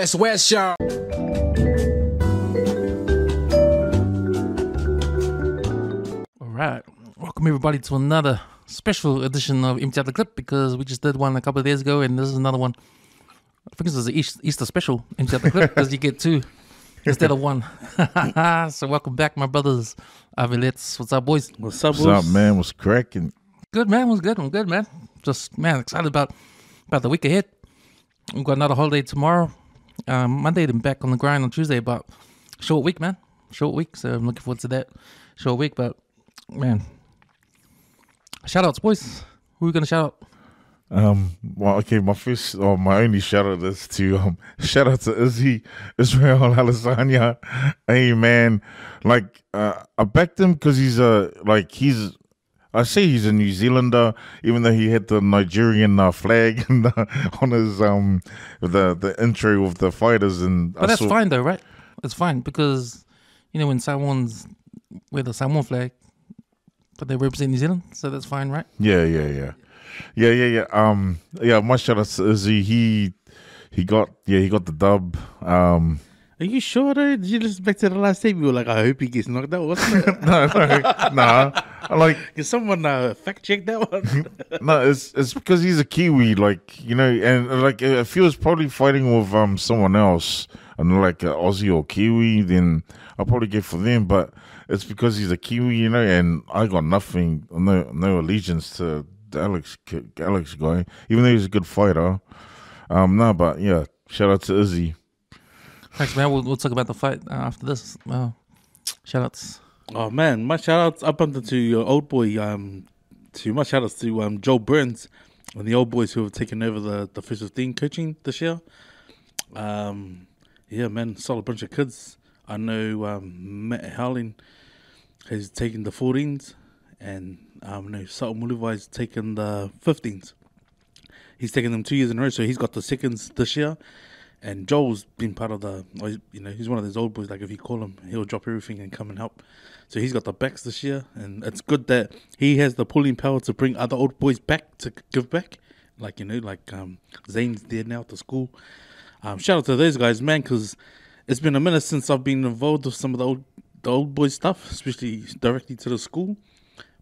WesWes Show. All right. Welcome everybody to another special edition of Empty Out the Clip, because we just did one a couple of days ago and this is another one. I think this is an Easter special, Empty Out the Clip, because you get two instead of one. So welcome back, my brothers. Let's. What's up, boys? What's up, man? What's cracking? Good, man. What's good? I'm good, man. Just, man, excited about the week ahead. We've got another holiday tomorrow. Monday, then back on the grind on Tuesday. But short week, man. Short week. So I'm looking forward to that short week. But, man, shout outs, boys. Who are we going to shout out? Well, okay, my only shout out is to shout out to Israel Adesanya. Hey, man, like I backed him because he's I say he's a New Zealander, even though he had the Nigerian flag on his the intro of the fighters, and but that's fine though, right? It's fine because when Samoans wear the Samoan flag, but they represent New Zealand, so that's fine, right? Yeah. My shout out to Izzy. He got the dub. Are you sure though? Did you listen back to the last tape? You were like, I hope he gets knocked out, wasn't it? No. Can someone fact check that one? No, it's because he's a Kiwi, and if he was probably fighting with someone else, and like an Aussie or Kiwi, then I'll probably get for them. But it's because he's a Kiwi, and I got nothing, no allegiance to the Alex guy, even though he's a good fighter. But yeah, shout out to Izzy. Thanks, man. We'll talk about the fight after this. Shout outs. Oh man, my shout outs up under to your old boy. My shout outs to Joe Burns and the old boys who have taken over the first 15 coaching this year. Yeah, man, solid bunch of kids. I know Matt Howling has taken the 14s, and Saul Mulivai's taken the 15s. He's taken them 2 years in a row, so he's got the seconds this year. And Joel's been part of he's one of those old boys, like if you call him, he'll drop everything and come and help. So he's got the backs this year, and it's good that he has the pulling power to bring other old boys back to give back. Zane's there now at the school. Shout out to those guys, man, because it's been a minute since I've been involved with some of the old boys stuff, especially directly to the school.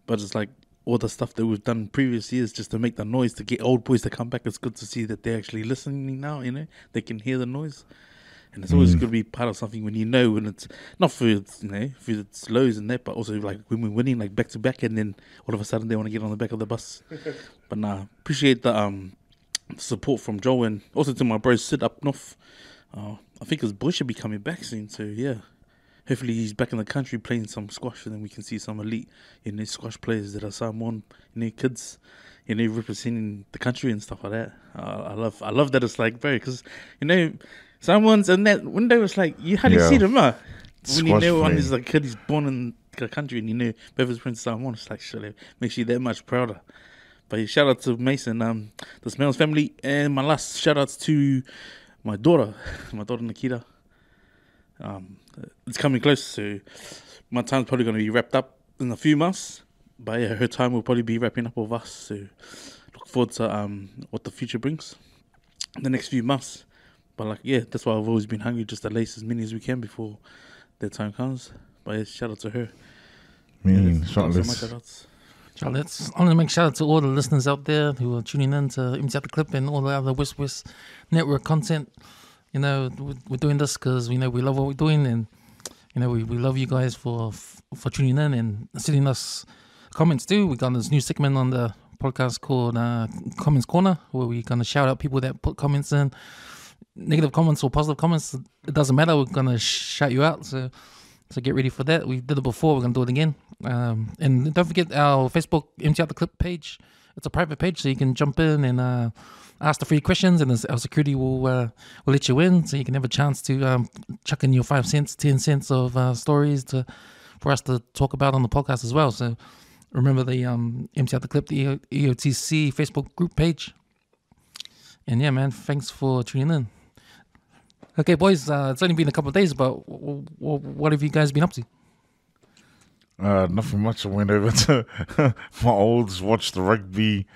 But it's like all the stuff that we've done previous years just to make the noise, to get old boys to come back. It's good to see that they're actually listening now, they can hear the noise. And it's always good to be part of something when when it's not for its lows and that, but also like when we're winning like back to back, and then all of a sudden they want to get on the back of the bus. But appreciate the support from Joe, and also to my bro Sid up north. I think his boy should be coming back soon, so yeah. Hopefully he's back in the country playing some squash, and then we can see some elite squash players that are Samoan, kids, representing the country and stuff like that. I love that it's like, bro, because Samoans in that window, it's like you hardly see them, huh? When one is a kid, he's born in the country, and both his parents are Samoan, it's like, surely makes you that much prouder. But shout out to Mason, the Smells family, and my last shout outs to my daughter Nikita. It's coming close, so my time's probably going to be wrapped up in a few months. But yeah, her time will probably be wrapping up with us. So look forward to what the future brings in the next few months. But that's why I've always been hungry, just to lace as many as we can before that time comes. But yeah, shout out to her. Shoutouts. I want to make shout out to all the listeners out there who are tuning in to Empty Out the Clip and all the other WesWes Network content. We're doing this because we love what we're doing, and we love you guys for tuning in and sending us comments too. We got this new segment on the podcast called Comments Corner, where we're gonna shout out people that put comments in, negative comments or positive comments. It doesn't matter. We're gonna shout you out. So get ready for that. We did it before. We're gonna do it again. And don't forget our Facebook Empty Out the Clip page. It's a private page, so you can jump in and ask the free questions, and our security will let you in, so you can have a chance to chuck in your 5 cents, 10 cents of stories for us to talk about on the podcast as well. So remember the Empty Out the Clip, the EOTC Facebook group page. And yeah, man, thanks for tuning in. Okay, boys, it's only been a couple of days, but what have you guys been up to? Nothing much. I went over to my olds, watched the rugby,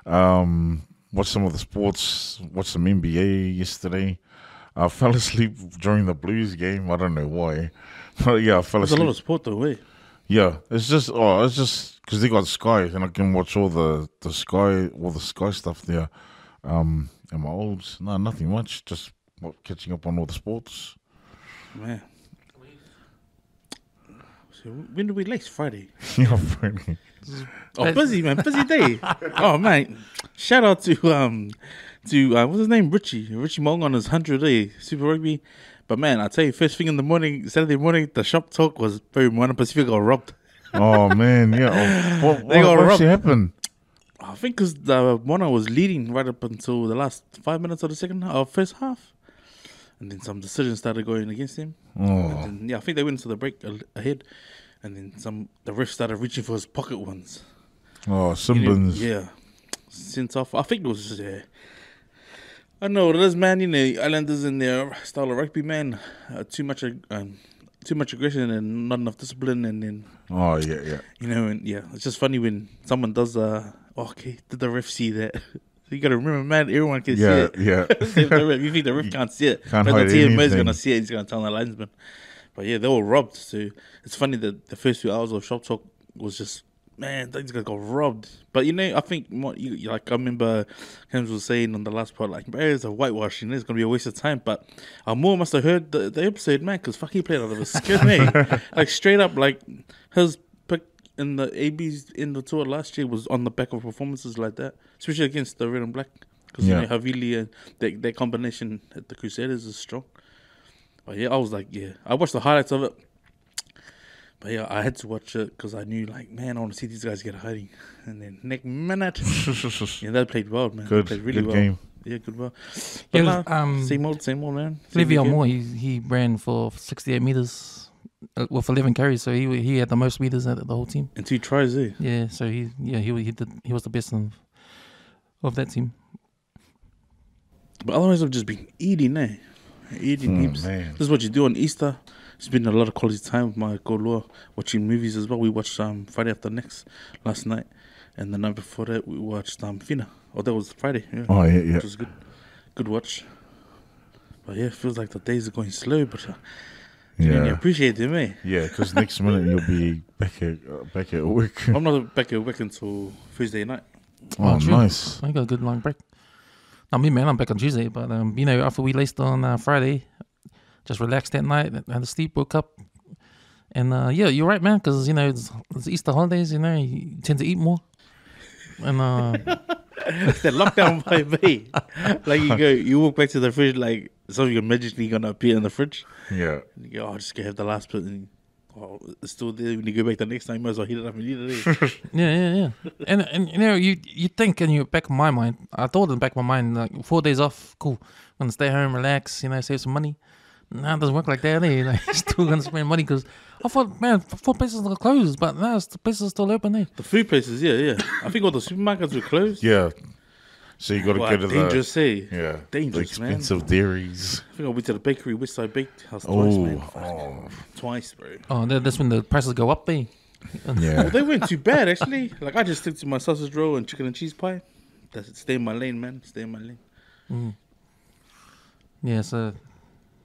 watched some of the sports, watched some NBA yesterday. I fell asleep during the Blues game. I don't know why. But yeah, I fell There's a asleep. lot of sport though, eh? Yeah, it's just because they got Sky and I can watch all the Sky stuff there. And my olds, no, nothing much. Just catching up on all the sports. Man. So when do we lace? Friday. Yeah, Friday. Oh, busy man, busy day. Oh man, shout out to what's his name, Richie Mong on his 100 day Super Rugby. But man, I tell you, first thing in the morning, Saturday morning, the shop talk was Melbourne Pacific got robbed. Oh man, yeah. What actually happened? I think because the Mono was leading right up until the last 5 minutes of the first half, and then some decisions started going against him. Oh, And then, I think they went into the break ahead, and then the ref started reaching for his pocket ones. Simbins. Yeah, sent off. I think it was I don't know what it is, man. You know, Islanders in their style of rugby, man. Too much aggression and not enough discipline, and then Oh yeah. you know, and yeah, it's just funny when someone does. Okay, did the ref see that? You gotta remember, man. Everyone can see it. Yeah. If you think the ref can't see it, Can't but hide the TMA is anything. gonna see it. He's gonna tell the linesman. But yeah, they were robbed. So it's funny that the first few hours of shop talk was just, man, these guys got robbed. But you know, I think like I remember James was saying on the last part, like, man, it's a whitewashing. It's gonna be a waste of time. But Moore must have heard the episode, man, because fuck, he played out of his skin, eh? Like straight up, like his pick in the AB's in the tour last year was on the back of performances like that, especially against the red and black. Because you know, Havili and their combination at the Crusaders is strong. But yeah, I was like, yeah, I watched the highlights of it. But yeah, I had to watch it because I knew, like, man, I want to see these guys get hiding. And then next minute, yeah, they played well, man. Good, they played really good well. game. Yeah, good well. But Yeah, same old, man. Le'Veon Moore, he ran for 68 meters with 11 carries, so he had the most meters out of the whole team. And 2 tries, eh? Yeah, so he was the best of that team. But otherwise, I've just been eating, eh? Eating heaps. Man. This is what you do on Easter. Spending a lot of quality time with my Golua, watching movies as well. We watched Friday After Next last night, and the night before that we watched Fina. Oh, that was Friday. Yeah. Oh yeah. Which was good watch. But yeah, it feels like the days are going slow, but you really appreciate them, eh? Yeah, because next minute you'll be back at work. I'm not back at work until Thursday night. Oh, true. nice. I got a good long break. Not me, man. I'm back on Tuesday, but you know, after we laced on Friday, just relaxed that night, had a sleep, woke up, and yeah, you're right, man. Because you know it's Easter holidays, you know, you tend to eat more, and It's that lockdown vibe, eh? Like you walk back to the fridge, like something magically gonna appear in the fridge. Yeah. And you go, oh, just gonna have the last bit, and it's still there. When you go back the next time, you might as well heat it up and eat it. Eh? yeah. And you know, you think in your back of my mind, I thought in the back of my mind, like 4 days off, cool, I'm gonna stay home, relax, you know, save some money. Nah, it doesn't work like that, eh? Like, still gonna spend money because I thought, man, 4 places are closed, but now the places are still open, eh? The food places, yeah. I think all the supermarkets were closed. Yeah. So you got to Wow, go to dangerous, the eh? Dangerous, the expensive dairies. I think I went to the bakery, Westside Baked House twice, man. Oh, Twice, bro. Oh, that's when the prices go up, eh? yeah. Well, they weren't too bad, actually. Like, I just stick to my sausage roll and chicken and cheese pie. That's it. Stay in my lane, man. Stay in my lane. Yeah, so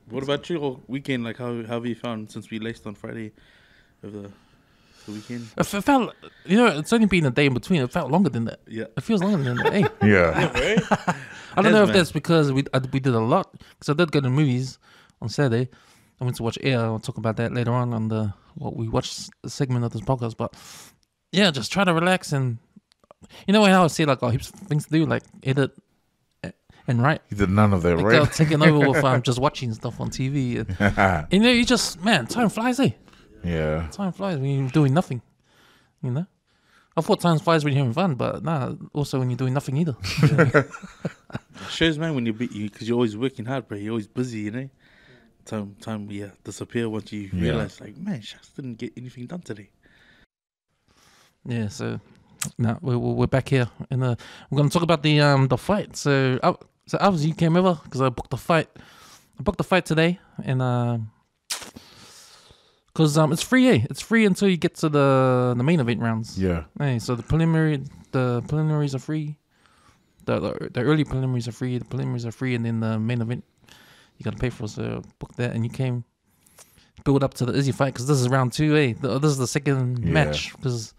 What about your weekend? Like, how have you found since we laced on Friday of the weekend? it felt, you know, it's only been a day in between. It felt longer than that. Yeah. It feels longer than that, eh? Yeah. Right? I don't know if man. that's because we did a lot. Because I did go to the movies on Saturday. I went to watch Air. I'll talk about that later on the what we watched segment of this podcast. But yeah, just try to relax and you know how I say like heaps of things to do, like edit and write. You did none of that, Like right? taking over with just watching stuff on TV. And, you know, you just time flies, eh? Yeah. Time flies when you're doing nothing. You know. I thought time flies when you're having fun, but also when you're doing nothing either. Shows, man, when because you're always working hard, bro. You're always busy, you know. Time disappear once you realize, like, man, shucks, didn't get anything done today. Yeah, so we're back here, and we're going to talk about the fight. So obviously you came over because I booked the fight. I booked the fight today, and because it's free, It's free until you get to the main event rounds. Yeah. Hey, so the preliminaries are free. The early preliminaries are free. The preliminaries are free, and then the main event you got to pay for it. So book that, and you came build up to the Izzy fight because this is round 2, eh? This is the second match. Because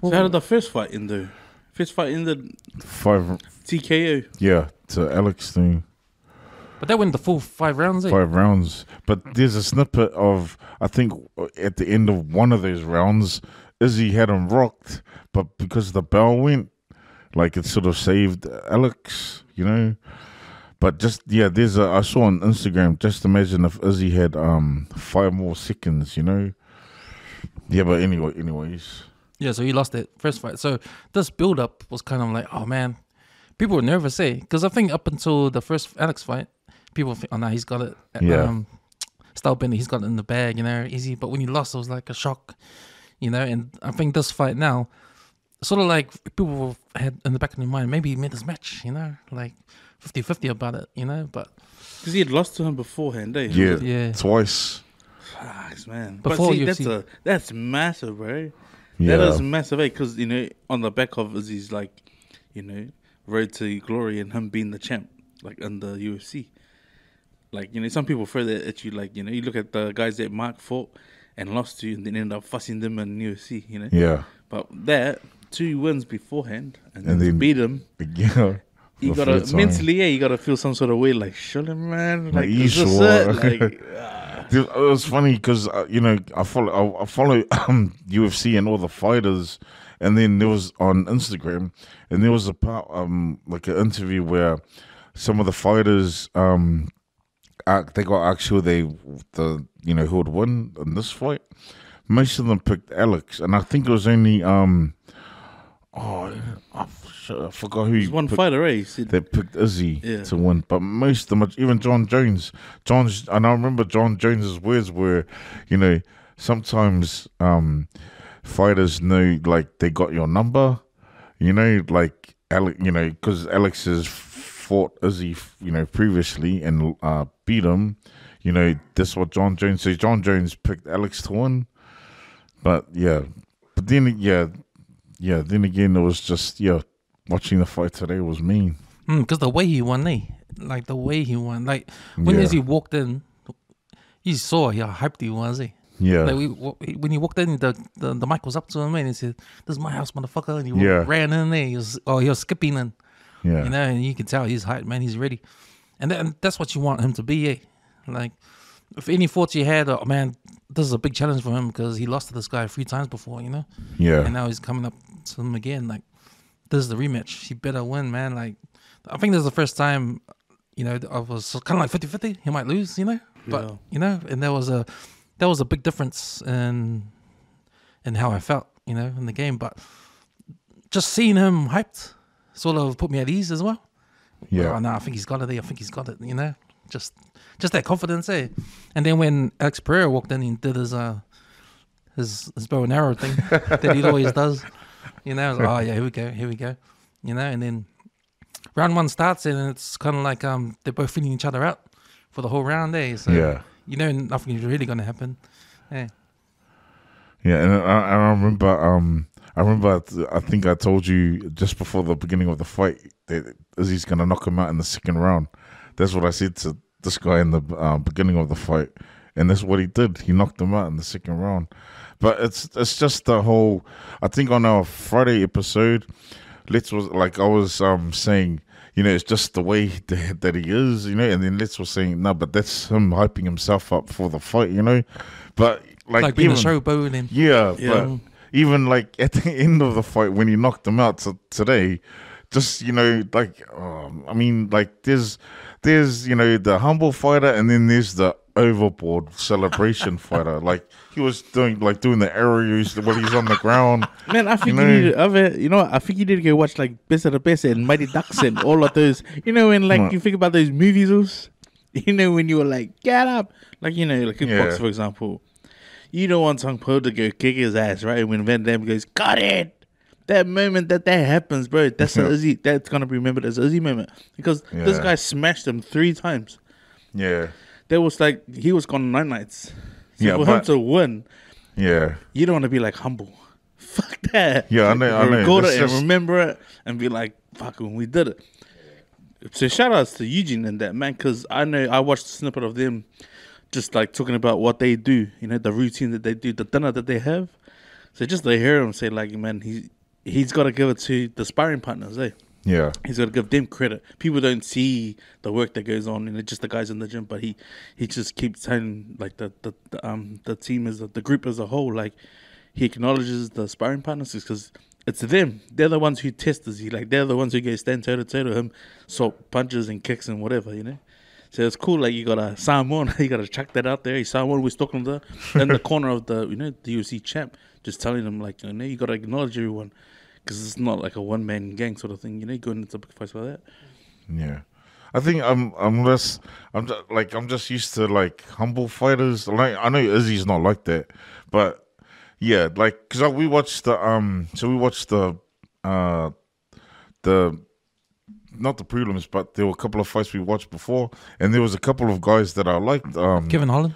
so how did the first fight end though? First fight ended 5 TKO. Yeah, to Alex thing. but that went the full 5 rounds, eh? 5 rounds. But there's a snippet of, I think, at the end of one of those rounds, Izzy had him rocked, but because the bell went, like it sort of saved Alex, you know. But just I saw on Instagram. Just imagine if Izzy had 5 more seconds, you know. Yeah, but anyways. Yeah, so he lost that first fight. So this build up was kind of like, oh man, people were nervous, eh? Because I think up until the first Alex fight, people think, oh no, he's got it. Yeah. Stylebender, he's got it in the bag, you know, easy. But when he lost, it was like a shock, you know. And I think this fight now, sort of like people had in the back of their mind, maybe he made this match, you know, like 50-50 about it, you know. But because he had lost to him beforehand, eh? Yeah. Twice. Fuck, man. Before but see, UFC. that's massive, bro. Yeah. That is massive, eh? Because, you know, on the back of Izzy's, like, you know, road to glory and him being the champ, like, in the UFC. Like, you know, some people throw that at you, like, you know, you look at the guys that Mark fought and lost to and then end up fussing them in UFC, you know? Yeah. But that, 2 wins beforehand and And then then beat him. Yeah. You the gotta third time. mentally, you gotta feel some sort of way, like, surely, man, like, you is this sure? it? Like, It was funny because you know I follow UFC and all the fighters, and then there was on Instagram, and there was a part like an interview where some of the fighters they got asked who who would win in this fight. Most of them picked Alex, and I think it was only I forgot who there's one picked. fighter, eh? He said, They picked Izzy Yeah. to win, but most of them, even John Jones, and I remember John Jones's words were, you know, sometimes fighters know like they got your number, you know, like Alex, you know, because Alex has fought Izzy, you know, previously and beat him, you know. That's what John Jones says. John Jones picked Alex to win, but then again, it was just watching the fight today was mean. Because the way he won, eh? Like the way he won. Like when Yeah. Izzy walked in, you saw how hyped he was, eh? Yeah. Like when he walked in, the mic was up to him, and he said, "This is my house, motherfucker." And he ran in there. He was skipping in, Yeah. you know, and you can tell he's hyped, man. He's ready, and that's what you want him to be, eh? Like if any thoughts you had, oh man, this is a big challenge for him because he lost to this guy 3 times before, you know, Yeah. and now he's coming up to him again. Like this is the rematch. He better win, man. Like I think this is the first time, you know, I was kind of like 50-50. He might lose, you know, but you know, and there was a big difference in how I felt, you know, in the game. But just seeing him hyped sort of put me at ease as well. Yeah. Oh, no, I think he's got it. I think he's got it, you know. Just that confidence, eh? And then when Alex Pereira walked in, he did his bow and arrow thing that he always does, you know. Like, oh yeah, here we go, you know. And then round 1 starts, and it's kind of like they're both feeling each other out for the whole round, eh? So you know nothing is really going to happen. Yeah. Yeah, and I remember. I think I told you just before the beginning of the fight that Izzy's going to knock him out in the second round. That's what I said to this guy in the beginning of the fight, and that's what he did. He knocked him out in the second round. But it's just the whole. I think on our Friday episode, Let's was like I was saying. You know, it's just the way that he is, you know, and then Let's was saying, no, but that's him hyping himself up for the fight, you know. But like being even, a showboat and but even like at the end of the fight when he knocked him out today, just, you know, like I mean, like there's you know the humble fighter and then there's the overboard celebration fighter. Like he was doing the aerials when he's on the ground. Man, I think I think you need to go watch like Best of the Best and Mighty Ducks and all of those. You know, when like you think about those movies, you know, when you were like, get up, like, you know, like in box, for example, you don't want Tong Po to go kick his ass, right? When Van Damme goes, got it. That moment that happens, bro, that's a Izzy. That's gonna be remembered as an Izzy moment because this guy smashed him 3 times. Yeah. That was like he was gone 9 nights. So for him to win, you don't want to be like humble. Fuck that. Yeah, I know. Record it and remember it and be like, fuck, when we did it. So shout outs to Eugene and that, man, because I know I watched a snippet of them just like talking about what they do, you know, the routine that they do, the dinner that they have. So just to hear him say, like, man, he's got to give it to the sparring partners, eh? Yeah. He's got to give them credit. People don't see the work that goes on, and just the guys in the gym, but he just keeps telling, like, the team, the group as a whole, like, he acknowledges the sparring partners because it's them. They're the ones who test us. Like, they're the ones who go stand toe-to-toe to him, swap punches and kicks and whatever, you know? So it's cool, like, you got a Samoan, you got to chuck that out there. Samoan was talking to in the corner of the, you know, the UFC champ, just telling them, like, you know, you got to acknowledge everyone because it's not like a one-man gang sort of thing, you know, going into big fights like that. Yeah. I think I'm just used to, like, humble fighters. Like, I know Izzy's not like that, but yeah, like, because we watched the not the prelims, but there were a couple of fights we watched before, and there was a couple of guys that I liked. Kevin Holland,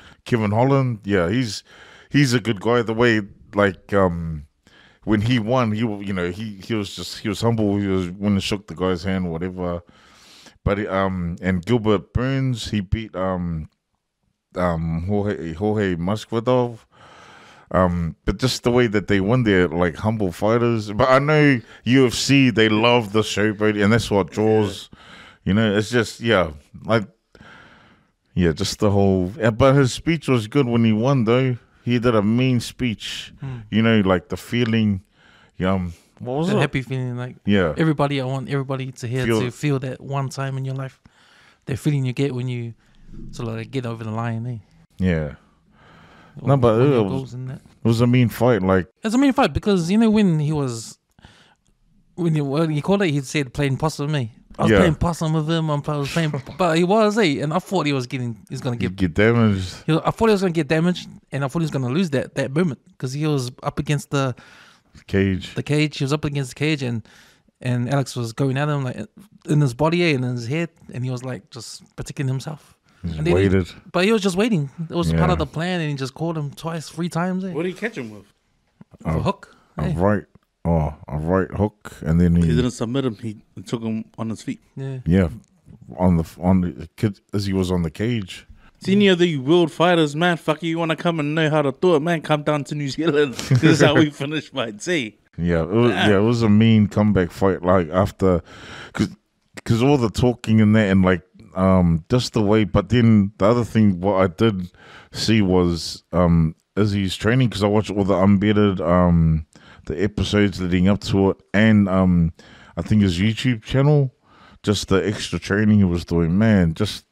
yeah, he's a good guy. The way, like, when he won, he was humble. He was when he shook the guy's hand, whatever. But and Gilbert Burns, he beat Jorge Masvidal. But just the way that they won, they're like humble fighters. But I know UFC, they love the showboat, and that's what draws. You know, it's just just the whole. But his speech was good when he won, though. He did a mean speech. You know, like the feeling. What was that it? happy feeling, like everybody. I want everybody to feel that one time in your life, that feeling you get when you sort of like get over the line, eh? Yeah. No, but it was a mean fight. Like, it's a mean fight because, you know, when you called it, he said playing possum, me. I was playing possum with him. I was playing, but he was, and I thought he's going to get damaged. I thought he was going to get damaged, and I thought he was going to lose that moment because he was up against the cage. He was up against the cage, and Alex was going at him like in his body and in his head, and he was like just protecting himself. He waited. But he was just waiting. It was part of the plan, and he just called him twice, 3 times. Eh? What did he catch him with? A hook. A right hook, and then he didn't submit him. He took him on his feet. Yeah, on the kid as he was on the cage. See, any of the world fighters, man, fuck you want to come and know how to do it, man, come down to New Zealand. This is how we finish fights, eh? Yeah, it was a mean comeback fight. Like, after, because all the talking and that, and like, just the way. But then the other thing, what I did see was Izzy's training, because I watched all the unbedded the episodes leading up to it, and I think his YouTube channel, just the extra training he was doing, man, just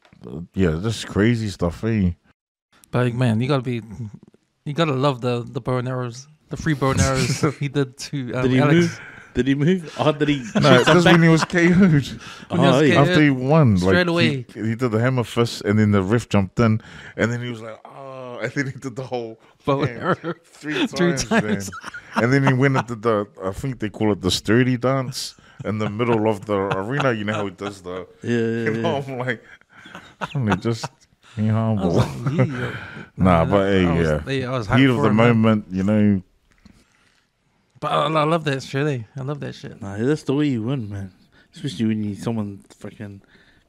crazy stuff, eh? But man, you gotta love the bow and arrows, the free bow and arrows he did to Alex. Did he move? Oh, did he? No, because when he was KO'd. After he won. Straight like, away. He did the hammer fist, and then the ref jumped in, and then he was like, oh, and then he did the whole three times. And then he went into the, I think they call it the sturdy dance in the middle of the arena. You know how he does the... I'm like, just... be humble. But hey, heat of the moment, you know. But I love that shit, eh? I love that shit. Nah, that's the way you win, man. Especially when you someone freaking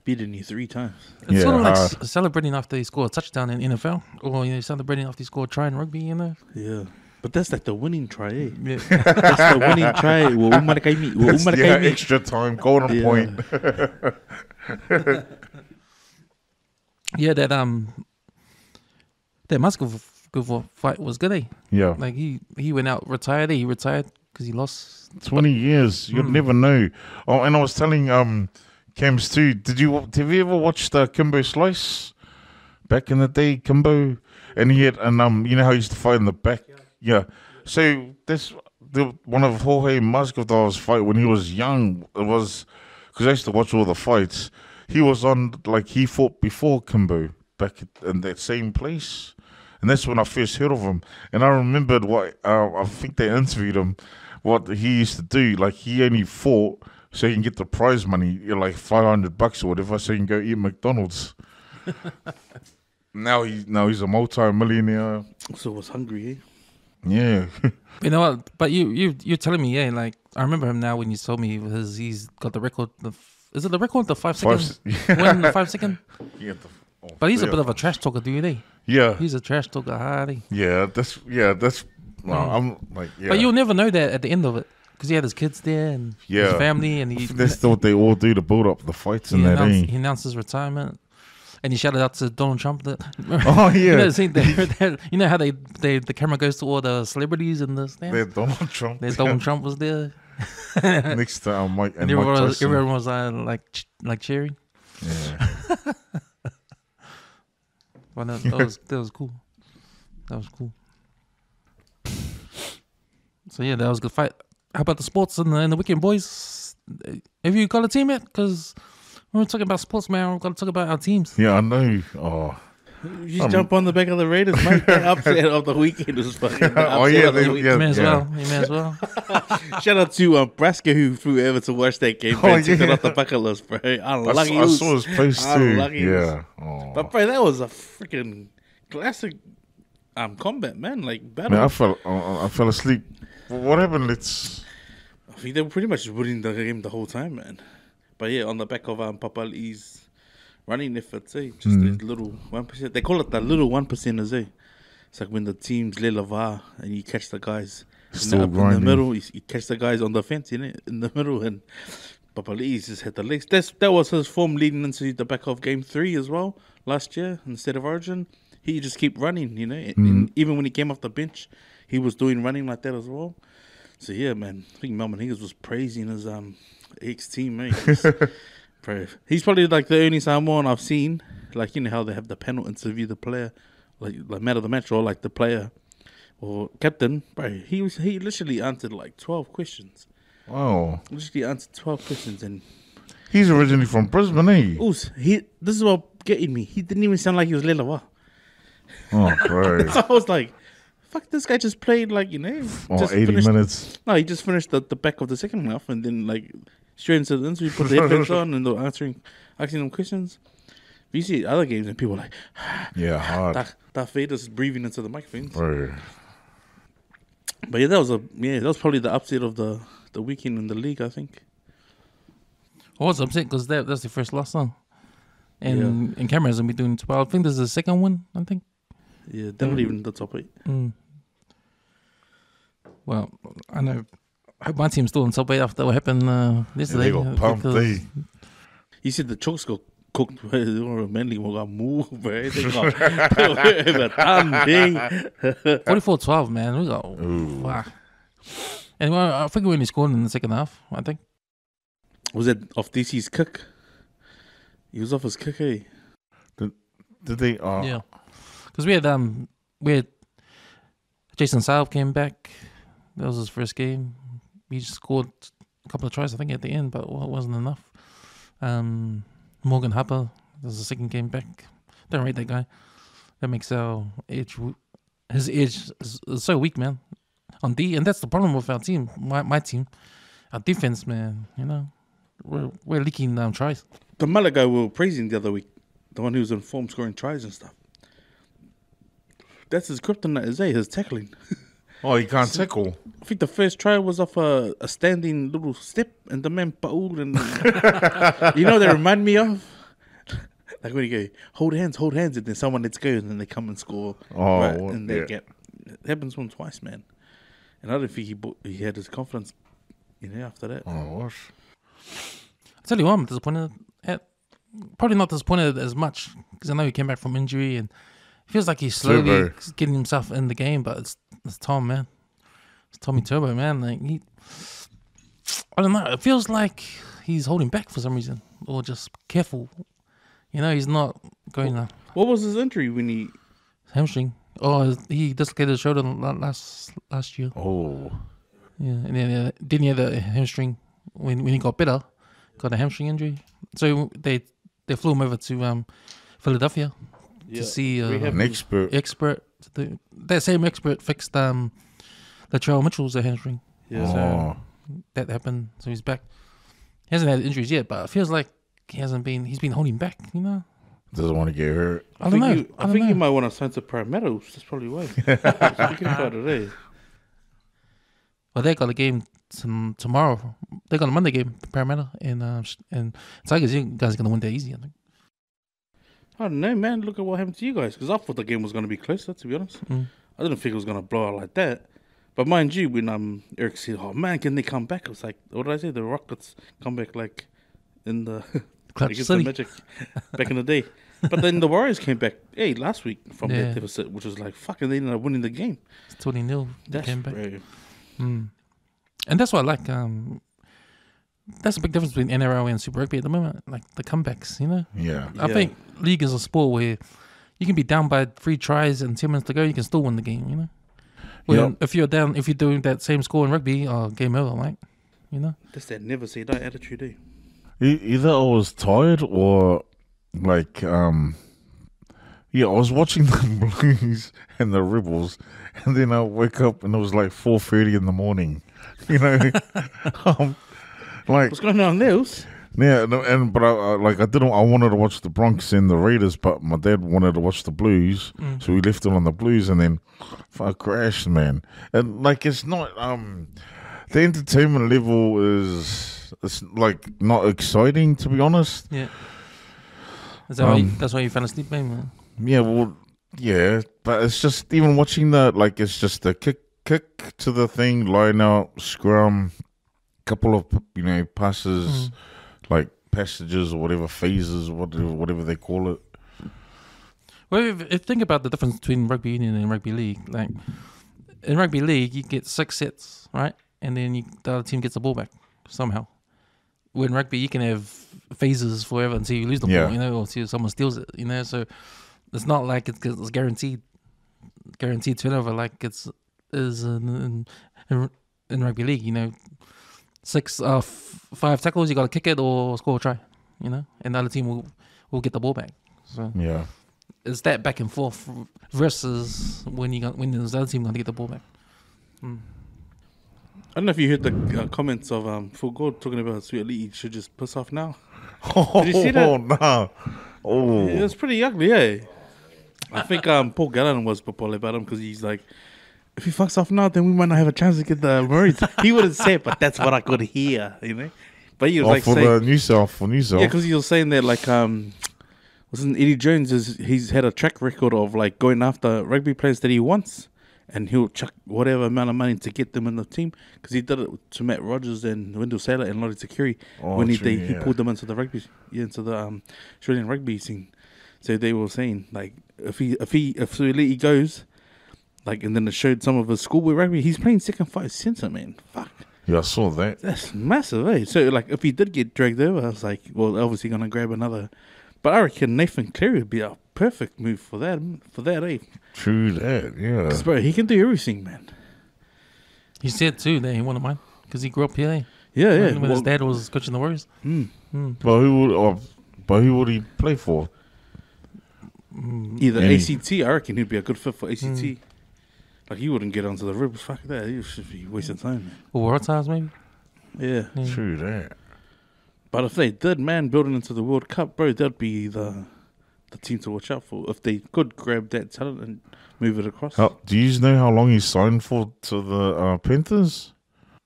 beating you 3 times. It's sort of like celebrating after he scored a touchdown in NFL, or celebrating after he scored a try in rugby, you know. Yeah, but that's like the winning try, eh? Yeah. That's the winning try. That's extra time, golden point. Yeah, that Musgrove fight was good, eh? Yeah. Like he went out retired. He retired because he lost 20 years. You'd never know. Oh, and I was telling Cams too. Have you ever watched Kimbo Slice back in the day? Kimbo, and he had you know how he used to fight in the back. Yeah. So that's one of Jorge Masvidal's fight when he was young. It was because I used to watch all the fights. He was on, like, he fought before Kimbo back in that same place. And that's when I first heard of him. And I remembered what, I think they interviewed him, what he used to do. Like, he only fought so he can get the prize money, like $500 or whatever, so he can go eat McDonald's. Now he's a multi-millionaire. So was hungry, eh? Yeah. You know what? But you're telling me, like, I remember him now when you told me he's got the record of Is it the record? The 5 5 second win, the 5 second. Yeah, But he's a bit of a trash talker, do you think? Yeah, He's a trash talker, hardy. that's. Well, I'm like, yeah. But you'll never know that at the end of it because he had his kids there and his family, and that's what they all do to build up the fights and that. He announced his retirement. And he shouted out to Donald Trump. Oh yeah, you know how the camera goes to all the celebrities in the stand. There's Donald Trump. Donald Trump was there next to Mike and everyone was like cheering. Yeah, Well, that was cool. That was cool. So yeah, that was a good fight. How about the sports and the weekend, boys? Have you got a team yet? Because when we're talking about sports, man, we've got to talk about our teams. Yeah, I know. Oh, you just jump on the back of the Raiders, mate. The upset of the weekend was fucking. You may as well. Shout out to Braska who flew over to watch that game. Took it off the bucket list, bro. Unlucky. I saw his post too. Yeah. But bro, that was a freaking classic combat, man. Like battle. Man, I fell asleep. What happened? I think they were pretty much winning the game the whole time, man. But yeah, on the back of Papali's running efforts, just the little 1%. They call it the little 1%ers, It's like when the team's le lava and you catch the guys in the middle, you catch the guys on the fence in the middle, and Papali's just hit the legs. That was his form leading into the back of game 3 as well last year instead of Origin. He just keep running, and even when he came off the bench, he was doing running like that as well. So yeah, man, I think Melbourne Rebels was praising his ex-teammate. He's probably like the only Samoan I've seen, like how they have the panel interview the player, like man of the match or like the player or captain. Bro, he literally answered like 12 questions. Wow, literally answered 12 questions, and he's originally from Brisbane, This is what getting me. He didn't even sound like he was Lelawa. Oh, bro. So I was like, fuck, this guy just played like, just 80 minutes. No, he just finished the back of the second half and then like straight into the interview, put the headphones on and they're asking them questions. But you see other games and people are like, yeah, hard. That Vader's breathing into the microphones. Bro. But yeah, that was probably the upset of the weekend in the league, I think. I was upset because that's the first loss song. And Cameron's going to be doing 12. I think this is the second one, I think. Yeah, they're not even the top 8. Well, I know. I hope my team's still in top 8 after what happened yesterday. They got pumped, You said the Chooks got cooked. Manly got moved, bro. They got 44-12, man. We got fuck. And I think we only scored in the second half, I think. Was it off DC's kick? He was off his kick, eh? Did they? Yeah. Because we had Jason Salve came back. That was his first game. He just scored a couple of tries, I think, at the end, but it wasn't enough. Morgan Harper, that was the second game back. Don't rate that guy. That makes our edge. His edge is so weak, man. On D, and that's the problem with our team. My team, our defense, man. We're leaking tries. The Mullet guy we were praising the other week, the one who was in form scoring tries and stuff. That's his kryptonite, his tackling. Oh, he can't tackle. I think the first try was off a standing little step, and the man paul, and they remind me of like when you go hold hands, and then someone lets go, and then they come and score. Oh, right, and they get it happens once, twice, man. And I don't think he had his confidence, after that. Oh, gosh. I tell you what, I'm disappointed at. Probably not disappointed as much because I know he came back from injury and it feels like he's slowly getting himself in the game. But it's Tom, man. It's Tommy Turbo, man. Like I don't know. It feels like he's holding back for some reason or just careful. He's not going. What was his injury when he hamstring? Oh, he dislocated his shoulder last year. Oh, yeah, and then didn't he have the hamstring when he got better? Got a hamstring injury, so they flew him over to Philadelphia to see an expert. That same expert fixed Latrell Mitchell's hamstring. Yeah, so that happened. So he's back. He hasn't had injuries yet, but it feels like he's been holding back. Doesn't want to get hurt. I don't know. I think you might want to sign to paramedics. That's probably why. Speaking about it, Well, they got a game tomorrow. They got a Monday game, Parramatta and Tigers. You guys are gonna win that easy, I think. I don't know, man. Look at what happened to you guys. Because I thought the game was going to be closer, to be honest. I didn't think it was going to blow out like that. But mind you, when Eric said, "Oh man, can they come back?" I was like, "What did I say? The Rockets come back like in the against the Magic back in the day." But then the Warriors came back, last week from that deficit, which was like fucking. They ended up winning the game. It's 20-0. That's came back. brave. And that's what I like. That's a big difference between NRL and Super Rugby at the moment. Like the comebacks, you know. Yeah. I think league is a sport where you can be down by 3 tries and 10 minutes to go, you can still win the game, you know. Well, if you're doing that same score in rugby, game over, right? You know. That's that never say die attitude, eh? Either I was tired or like I was watching the Blues and the Rebels, and then I woke up and it was like 4:30 in the morning. You know, like what's going on, Nils? Yeah, but I wanted to watch the Broncos and the Raiders, but my dad wanted to watch the Blues, so we left it on the Blues, and then I crashed, man. And like, it's not the entertainment level is like not exciting, to be honest. Yeah. Is that that's why you fell asleep, man? Yeah, well, yeah, but it's just even watching it's just a kick to the thing, line out, scrum, couple of passes, like passages or whatever, phases, whatever they call it. Well, if you think about the difference between rugby union and rugby league, like in rugby league, you get 6 sets, right, and then the other team gets the ball back somehow. When rugby, you can have phases forever until you lose the ball, you know, or until someone steals it, you know. So it's not like it's guaranteed turnover like is in rugby league, you know. 5 tackles, you got to kick it or score a try, you know, and the other team will get the ball back. So it's that back and forth versus when the other team going to get the ball back. I don't know if you heard the comments of Phil Gord talking about Sweet Leti should just piss off now. Did you see that? Oh no! Oh, it was pretty ugly, eh? I think Paul Gallen was popular about him because he's like, if he fucks off now, then we might not have a chance to get the Marines. He wouldn't say it, but that's what I could hear, you know. But he was like for saying, the New South, yeah, because he was saying that like wasn't Eddie Jones he's had a track record of like going after rugby players that he wants, and he'll chuck whatever amount of money to get them in the team, because he did it to Matt Rogers and Wendell Saylor and Lottie Takiri when he pulled them into the rugby, into the Australian rugby scene. So they were saying like if Suoliti goes, like, and then it showed some of his schoolboy rugby, he's playing second 5 centre, man. Fuck. Yeah, I saw that. That's massive, eh? So like if he did get dragged over, I was like, well, obviously gonna grab another. But I reckon Nathan Cleary would be a perfect move for that, eh? True that, yeah. Because, bro, he can do everything, man. He said too that he wouldn't mind because he grew up here. Yeah. When his dad was coaching the Warriors. But who would he play for? Either ACT, I reckon he'd be a good fit for ACT. Like, he wouldn't get onto the Rebels. Fuck that. He should be wasting time, man. Or Waratahs, maybe? Yeah. True that. But if they did, man, building into the World Cup, bro, that'd be the team to watch out for. If they could grab that talent and move it across. Do you know how long he signed for to the Panthers?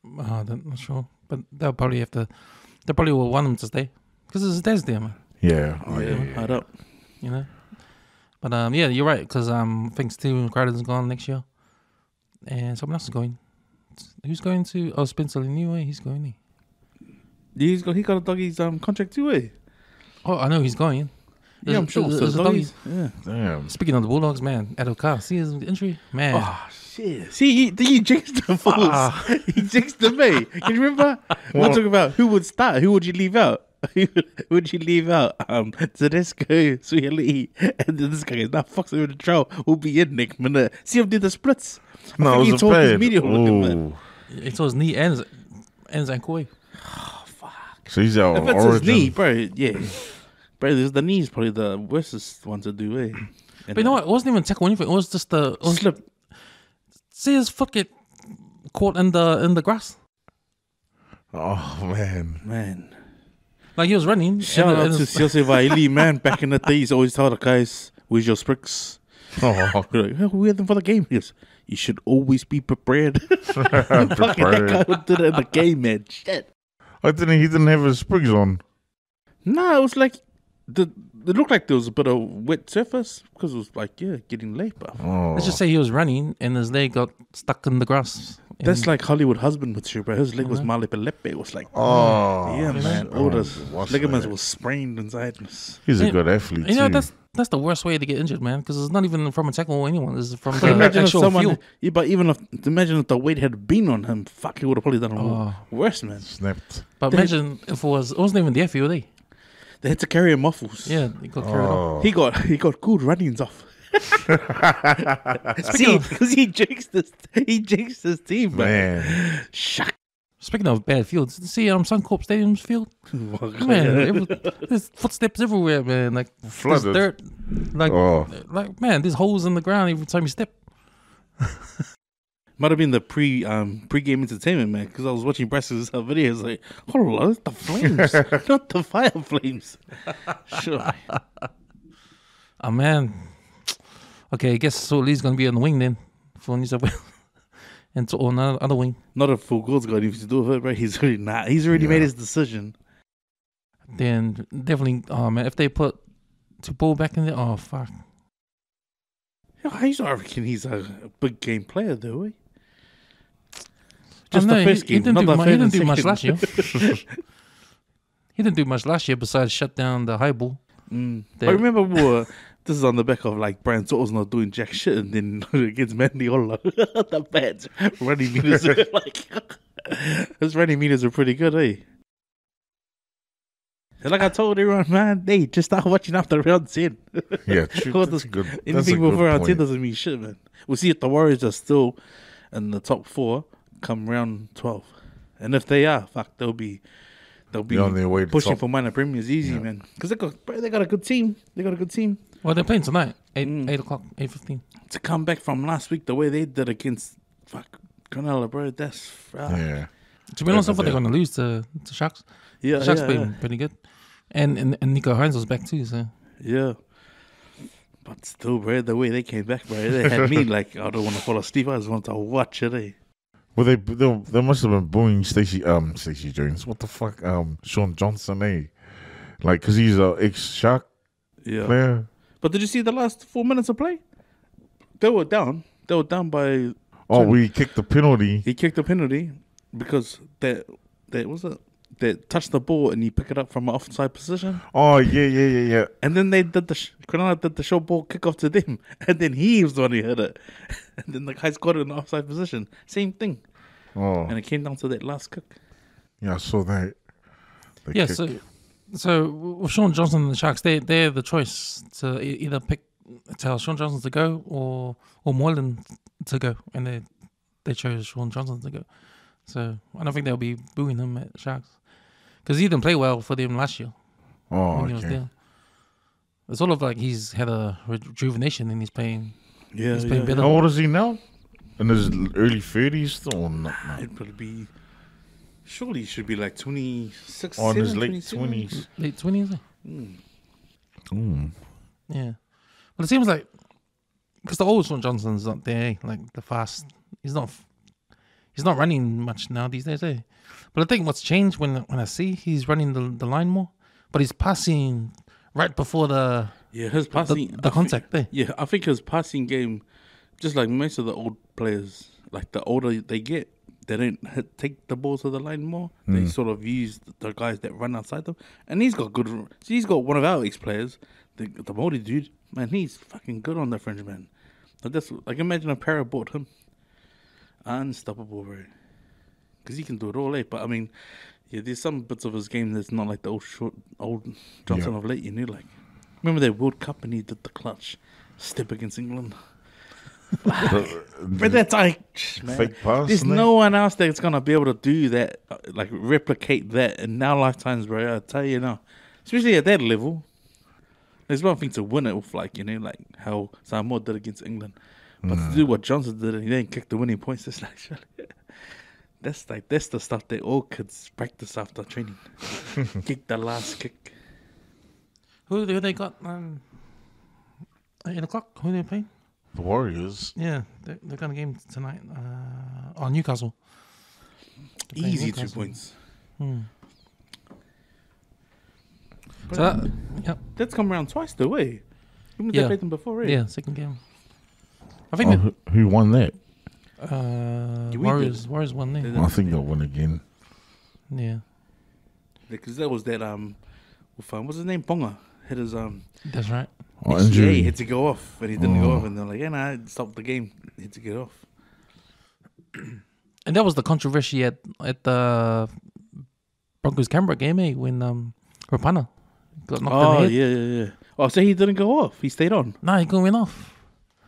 I'm not sure. But they'll probably have to... They probably will want him to stay. Because his dad's there, man. Yeah. Hard up. You know? But, yeah, you're right. Because I think Steven Crichton's gone next year. And someone else is going. Who's going to... Oh, Spencer Leniu, he's going. He got a doggy's contract too, eh? Oh, I know he's going. Yeah, I'm sure. There's a doggies. Yeah. Damn. Speaking of the Bulldogs, man, Adokar, see his injury? Man. Oh, shit. See, he jinxed him, fools. He jinxed him, eh? Can you remember? We're talking about who would start, who would you leave out? Who would you leave out? Tedesco, Suoliti, and then this guy is not fucking with the trial. We'll be in next minute. See him do the splits. No, he it was tore his bad. medial with him, man. He tore his knee and his ankle. So he's out If of it's Origin. his knee, bro, yeah. Bro, the knee is probably the worst one to do, eh? But you know what? It wasn't even tackle or anything. It was just the slip. See his foot get caught in the grass. Oh, man. Like he was running. Shout out to Siose Vaili, man. Back in the day, he's always told the guys, where's your spricks? Oh. We're like, we had them for the game. He goes, you should always be prepared. Fucking that guy did it in the game, man. Shit. He didn't have his sprigs on. No, it was like it looked like there was a bit of wet surface because it was like getting late. But Let's just say he was running and his leg got stuck in the grass. that's like Hollywood husband material, bro. His leg was malipelepe. It was like, Oh, man, all those ligaments were sprained inside. He's a good athlete. You know, too. that's the worst way to get injured, man, because it's not even from a tackle or anyone. It's from But the imagine if actual someone, fuel. but imagine if the weight had been on him, fuck, he would have probably done worse, man. Snapped. But imagine if it wasn't even their field, eh? They had to carry him off. Yeah, he got carried off. He got good runnings off. See, because he jinxed his team, man. Shut. Speaking of bad fields, see Suncorp Stadium's field? Man, there's footsteps everywhere, man. Like Flooded. there's dirt. Like man, there's holes in the ground every time you step. Might have been the pre-game entertainment, man, because I was watching Bryce's videos like, oh, the flames, not the fire flames. Sure. Oh, man. Okay, I guess so Lee's going to be on the wing then for New South Wales. And on the other wing. Not if Full Gold's got anything to do with it, bro. He's already made his decision. Then definitely, oh, man, if they put Tupou back in there, oh, fuck. I reckon he's a big game player, though, eh? Just the first game, he didn't do much last year. He didn't do much last year besides shut down the high ball. I remember this is on the back of like Brian Soto's not doing jack shit, and then against Mandiola, the bad running meters are like his running meters are pretty good, eh? And like I told everyone, man, hey, just start watching after round 10. Yeah, true. That's good. Anything before round 10 doesn't mean shit, man. We'll see if the Warriors are still in the top 4 come round 12, and if they are, fuck, they'll be on their way to pushing top. for minor premiers easy, man. Because they got a good team. Well, they're playing tonight, 8 o'clock, 8:15. To come back from last week the way they did against Cronulla, bro, that's To be honest, I thought they're going to lose to Sharks. Yeah, Sharks playing pretty good, and Nico Hines was back too. So yeah, but still, bro, the way they came back, bro, they had me like, I don't want to follow Steve. I just want to watch it. Eh? Well, they must have been booing Stacey Jones. What the fuck, Sean Johnson, eh? Like, cause he's a ex-Shark player. But did you see the last 4 minutes of play? They were down. They were down by. We kicked the penalty. He kicked the penalty because that was it. They touched the ball and he picked it up from an offside position. Oh yeah. And then they did Cronulla did the short ball kick off to them, and then he was the one who hit it, and then the guys got it in the offside position. Same thing. Oh, and it came down to that last kick. Yeah, I saw that. Yeah, so with Sean Johnson and the Sharks, they're the choice to either tell Sean Johnson to go or Moylan to go, and they chose Sean Johnson to go. So I don't think they'll be booing him at Sharks because he didn't play well for them last year. Oh, when he was there. It's sort of like he's had a rejuvenation and he's playing. Yeah, he's playing better. How old is he now? In his early 30s still or not? It'd probably be. Surely he should be like 26. On his late 20s. Late 20s. Yeah, but it seems like because the old Sean Johnson's not there, like the fast. He's not running much now these days, eh? But I think what's changed when I see he's running the line more, but he's passing right before his passing the contact there. Yeah, I think his passing game, just like most of the old players, like the older they get, they don't take the ball to the line more. They sort of use the guys that run outside them, and he's got one of our ex-players, the Moldy dude. Man, he's fucking good on the fringe, man. Like imagine if Pereira bought him. Unstoppable, bro. Because he can do it all, eh? But I mean, yeah, there's some bits of his game that's not like the old Johnson of late, you know? Like, remember that World Cup and he did the clutch step against England? But that's like, man, fake pass. There's no one else that's going to be able to do that, like replicate that in our lifetimes, bro. I tell you now. Especially at that level. There's one thing to win it with, like, you know, like how Samoa did against England. But to do what Johnson did and he didn't kick the winning points, it's like, that's the stuff that all kids practice after training. Kick the last kick. Who they got? 8 o'clock. Who they playing? The Warriors. Yeah, they're going to game tonight. On Newcastle. They're playing Easy Newcastle. 2 points. So yep. That's come around twice though, eh? They Yeah. played them before, eh? Yeah, second game. I think Who won that? Warriors won there. I think they'll win again. Yeah, Because that was that what's his name? Ponga had his that's right. Oh, Yeah, he injury. had to go off, and he didn't go off, and they're like, yeah, nah, stop the game. He had to get off. And that was the controversy at the Broncos Canberra game, eh? When Rapana got knocked in Oh, the head. yeah. Oh, so he didn't go off. He stayed on. Nah, he couldn't win off.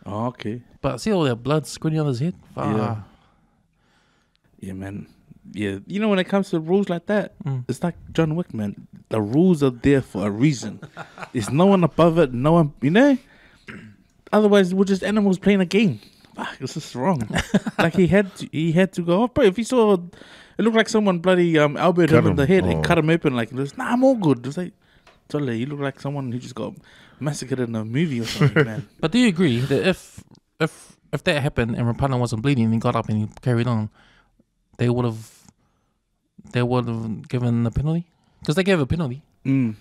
Oh, okay. But see all that blood squirting on his head. Yeah. Yeah, man. Yeah, you know, when it comes to rules like that, it's like John Wick, man. The rules are there for a reason. There's no one above it, no one, you know? Otherwise, we're just animals playing a game. Fuck, this is wrong. Like, he had to go off. Bro, if he saw, it looked like someone bloody elbowed him in the head and cut him open. Like, nah, I'm all good. It's like, totally, you look like someone who just got massacred in a movie or something, man. But do you agree that if that happened and Rapana wasn't bleeding and he got up and he carried on, they would have given a penalty? Because they gave a penalty. It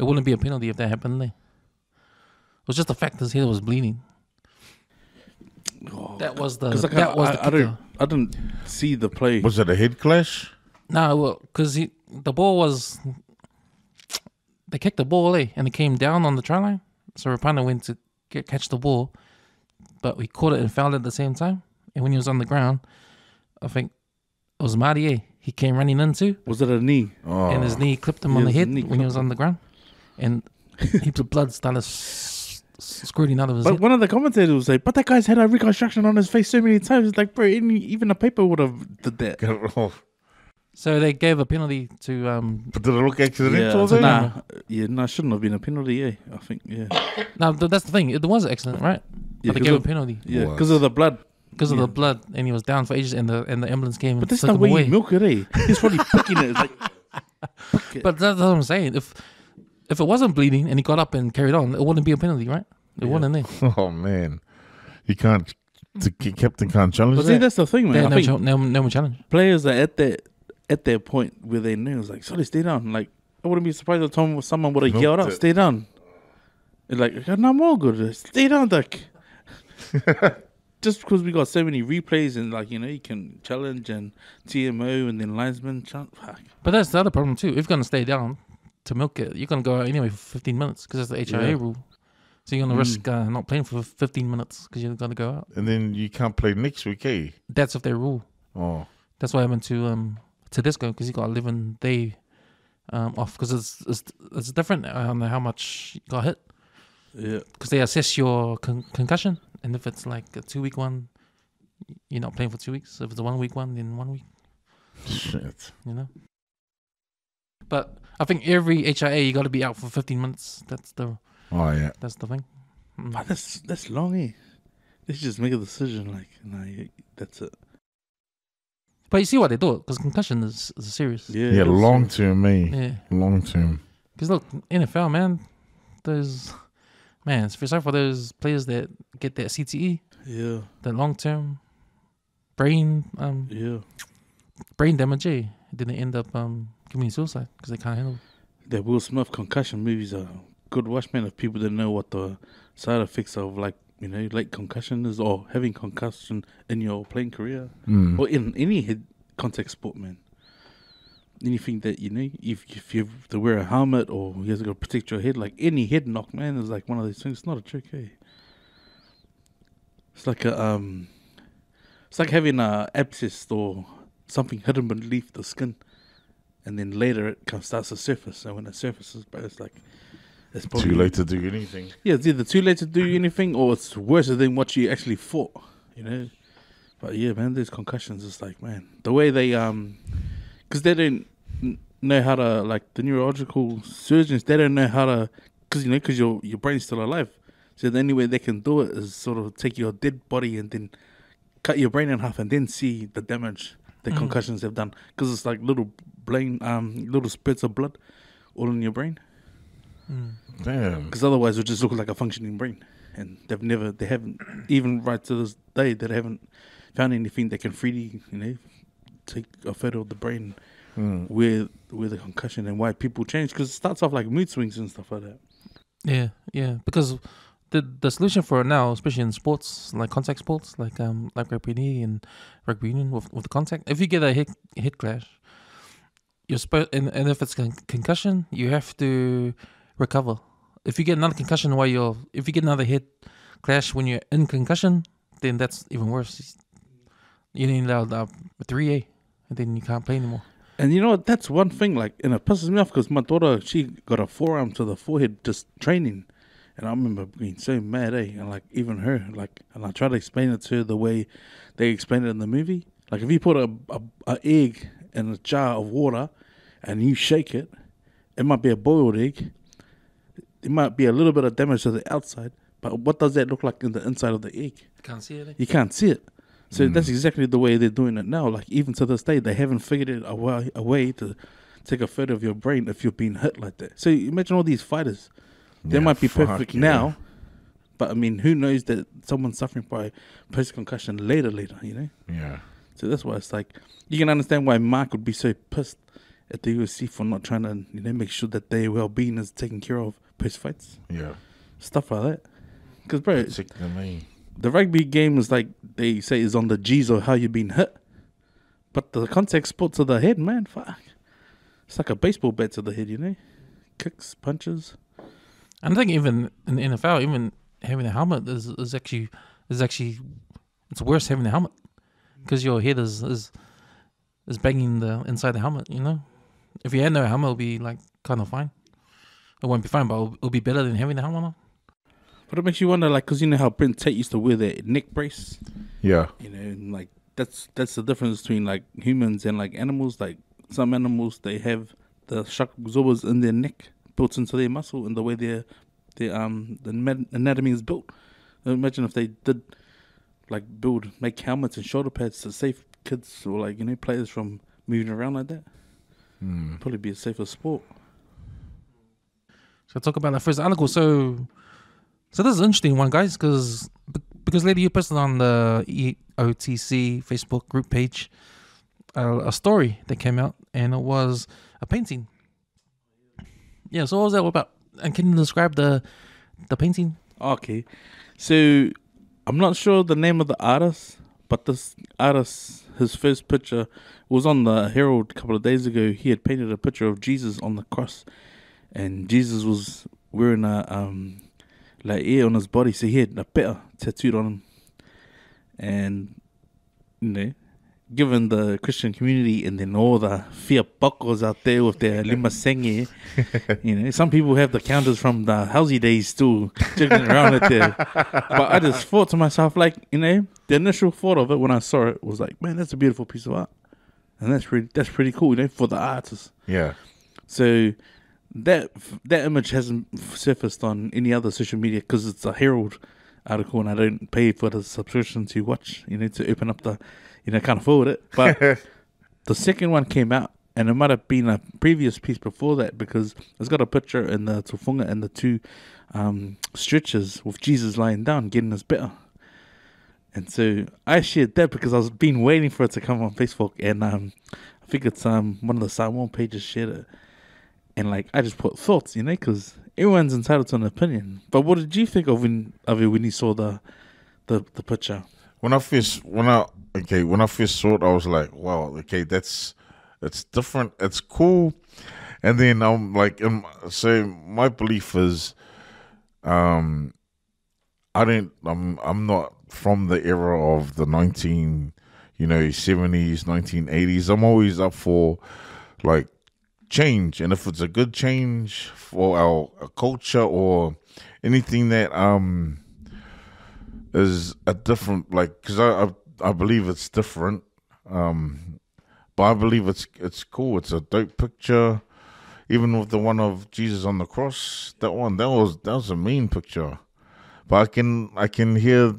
wouldn't be a penalty if that happened there. It was just the fact that his head was bleeding. Oh, That was the. 'cause That was the kicker. I didn't see the play. Was it a head clash? No, well, because the ball was. They kicked the ball, and it came down on the try line. So Rapana went to catch the ball, but we caught it and fouled it at the same time. And when he was on the ground, I think it was Marty, he came running into, Was it a knee? Oh. and his knee clipped him Yeah, on the his head knee when he was clipped on the ground. And heaps of blood started squirting out of his But head. one of the commentators was like, but that guy's had a reconstruction on his face so many times. It's like, bro, even a paper would have did that. Got it off. So they gave a penalty to. But did it look accidental so though? Nah, shouldn't have been a penalty, yeah. I think, yeah. No, that's the thing. It was an accident, right? Yeah, But they 'cause gave a of- penalty Yeah, Was. because of the blood. because of the blood, and he was down for ages, and the ambulance came But and that's took the him way away. you milk it, eh? He's probably picking it. It's like, But that's what I'm saying. If it wasn't bleeding and he got up and carried on, it wouldn't be a penalty, right? It wouldn't there. Oh man, you can't. The captain can't challenge but see, that. that's the thing, They man. had I think no more challenge. players are at their point where they know it's like, sorry, stay down. Like, I wouldn't be surprised if someone would have Milked yelled out, it. stay down. And like, no, I'm all good. Stay down, Duck. Just because we got so many replays and like, you know, you can challenge and TMO and then linesman. Fuck. But that's the other problem too. If you're gonna stay down to milk it, you're gonna go out anyway for 15 minutes because that's the HIA Yeah. rule. So you're gonna risk not playing for 15 minutes because you're gonna go out. And then you can't play next week, eh? That's if they rule. Oh, That's what happened to Disco because he got 11 day off because it's different on how much you got hit Yeah. because they assess your concussion, and if it's like a 2-week one, you're not playing for 2 weeks. If it's a 1 week one, then 1 week. shit. You know. But I think every HIA you got to be out for 15 minutes. That's the thing. But that's long, eh? They should just make a decision like, nah, that's it. But you see what they do because concussion is serious. Yeah, Yeah, long term, me. Yeah. Long term. Because look, NFL, man, it's sorry for those players that get that CTE, Yeah, the long term brain yeah. brain damage. Then they end up committing suicide because they can't handle it. The Will Smith concussion movies are good watch, man. If people didn't know what the side effects of, like, you know, late concussion is, or having concussion in your playing career, or in any head contact sport, man. Anything that, you know, if you have to wear a helmet or you have to go protect your head, like any head knock, man, is like one of these things. It's not a trick, eh? It's like it's like having a abscess or something hidden beneath the skin, and then later it starts to surface. So when it surfaces, but it's like it's probably Too late to do anything. Yeah, it's either too late to do anything or it's worse than what you actually fought, you know. But yeah, man, these concussions, it's like, man, the way they because they don't know how to, like the neurological surgeons, they don't know how to, because your brain's still alive. So the only way they can do it is sort of take your dead body and then cut your brain in half and then see the damage the concussions have done, because it's like little spurts of blood all in your brain. Damn. Because otherwise, it would just look like a functioning brain. And they haven't, even right to this day, they haven't found anything that can 3D, take a photo of the brain with the concussion and why people change. Because it starts off like mood swings and stuff like that. Yeah. Because the solution for it now, especially in sports, like contact sports, like rugby and rugby union with the contact, if you get a hit clash, you're and if it's concussion, you have to recover. If you get another concussion if you get another hit clash when you're in concussion, then that's even worse. You need a 3A, and then you can't play anymore. And you know what? That's one thing, like, and it pisses me off because my daughter, she got a forearm to the forehead just training. And I remember being so mad, and like, even her, like, and I tried to explain it to her the way they explained it in the movie. Like, if you put a egg in a jar of water and you shake it, it might be a boiled egg. It might be a little bit of damage to the outside, but what does that look like in the inside of the egg? Can't see it. You can't see it. So that's exactly the way they're doing it now. Like, even to this day, they haven't figured it a way to take a photo of your brain if you're being hit like that. So imagine all these fighters. They might be perfect now, but I mean, who knows that someone's suffering by post-concussion later, Yeah. So that's why it's like, you can understand why Mark would be so pissed at the UFC for not trying to, make sure that their well-being is taken care of post-fights. Yeah. Stuff like that. Because, bro, Particularly. the rugby game is like, they say, is on the G's of how you're being hit. But the contact sport to the head, man, fuck. It's like a baseball bat to the head, Kicks, punches. I think even in the NFL, even having a helmet is actually it's worse having a helmet because your head is banging the inside the helmet. If you had no helmet, it'll be like kind of fine. It won't be fine, but it'll be better than having the helmet on. But it makes you wonder, like, because you know how Brent Tate used to wear that neck brace. Yeah. And like that's the difference between like humans and like animals. Like some animals, they have the shock absorbers in their neck built into their muscle and the way the anatomy is built. Imagine if they did like make helmets and shoulder pads to save kids or like players from moving around like that. Probably be a safer sport. So talk about that first article. So this is an interesting one, guys, because Leti, you posted on the EOTC Facebook group page a story that came out, and it was a painting. Yeah, so what was that all about? And can you describe the painting? Okay, so I'm not sure the name of the artist, but this artist, his first picture was on the Herald a couple of days ago. He had painted a picture of Jesus on the cross, and Jesus was wearing a ear on his body, so he had a peta tattooed on him. And given the Christian community and then all the Fia Pokos out there with their lima senge, some people have the counters from the housey days still jiggling around it there. But I just thought to myself, like, the initial thought of it when I saw it was like, man, that's a beautiful piece of art. And that's pretty cool, for the artist. Yeah. So that image hasn't surfaced on any other social media because it's a Herald article and I don't pay for the subscription to watch, to open up the, can't afford it. But the second one came out and it might have been a previous piece before that because it's got a picture in the Tafuga and the two stretchers with Jesus lying down getting his better. And so I shared that because I was been waiting for it to come on Facebook and I think it's one of the Samoan pages shared it. And like I just put thoughts, because everyone's entitled to an opinion. But what did you think of when you saw the picture? When I first saw it, I was like, wow, okay, it's different, it's cool. And then I'm like, so my belief is, I'm not from the era of the 70s, 1980s. I'm always up for like change, and if it's a good change for our culture or anything that is a different, like, because I believe it's different, but I believe it's cool. It's a dope picture, even with the one of Jesus on the cross. That was a mean picture, but I can hear,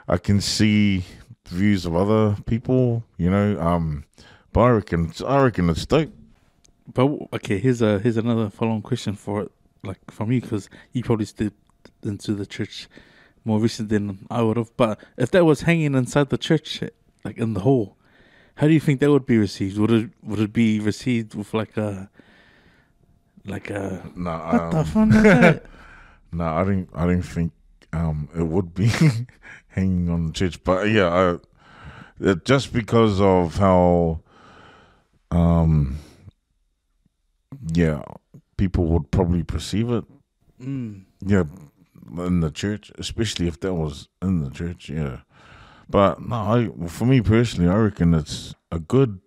I can see views of other people, but I reckon it's dope. But okay, here's another follow-on question for it. like from you, because you probably stepped into the church more recent than I would have. But if that was hanging inside the church, like in the hall, how do you think that would be received? Would it be received with like a what the fun is that? No, I didn't think it would be hanging on the church, but yeah, just because of how people would probably perceive it. Yeah, in the church, especially if that was in the church. Yeah, but no, for me personally, I reckon it's a good,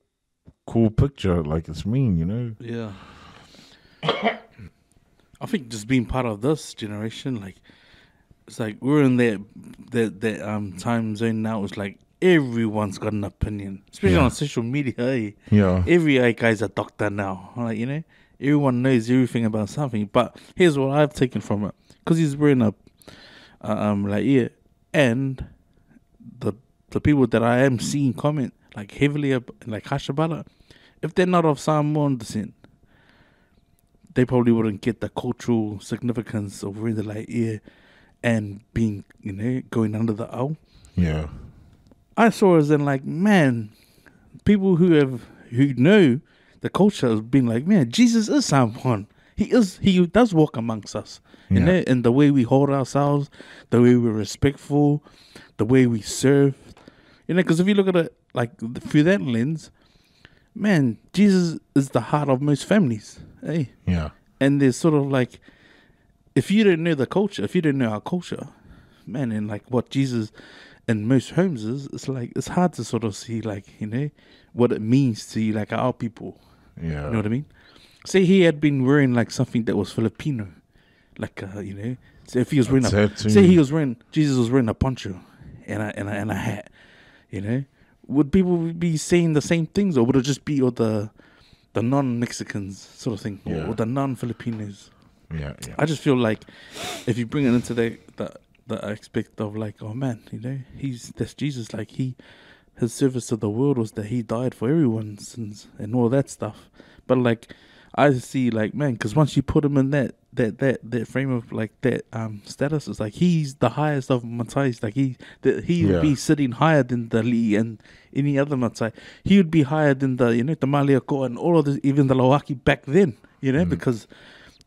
cool picture. Like it's mean, you know. Yeah. I think just being part of this generation, like it's like we're in that time zone now. It's like everyone's got an opinion, especially on social media. Hey? Yeah, Every guy's a doctor now. Like, you know, everyone knows everything about something. But here's what I've taken from it, because he's wearing a and the people that I am seeing comment like heavily like harsh about it, if they're not of Samoan descent, they probably wouldn't get the cultural significance of wearing the light ear and being, you know, going under the owl. yeah, I saw as in like, man, people who know the culture has been like, man, Jesus is someone. He does walk amongst us. You know, and the way we hold ourselves, the way we're respectful, the way we serve. You know, because if you look at it like through that lens, man, Jesus is the heart of most families. Hey? yeah. And there's sort of like, if you don't know the culture, if you don't know our culture, man, and like what Jesus in most homes is, it's like, it's hard to sort of see like, you know, what it means to like our people. Yeah. You know what I mean? Say he had been wearing like something that was Filipino, like, you know, so if he was wearing Jesus was wearing a poncho and a hat, you know, would people be saying the same things, or would it just be the non-Mexicans sort of thing, or the non-Filipinos? Yeah. I just feel like if you bring it into the aspect of like, oh man, you know, that's Jesus. Like his service to the world was that he died for everyone's sins and all that stuff. But like, I see like, man, because once you put him in that frame of like that status, it's like he's the highest of Matais. Like he would be sitting higher than the Li and any other Matai. He would be higher than the, you know, the Maliako and all of this, even the Lawaki back then, you know, because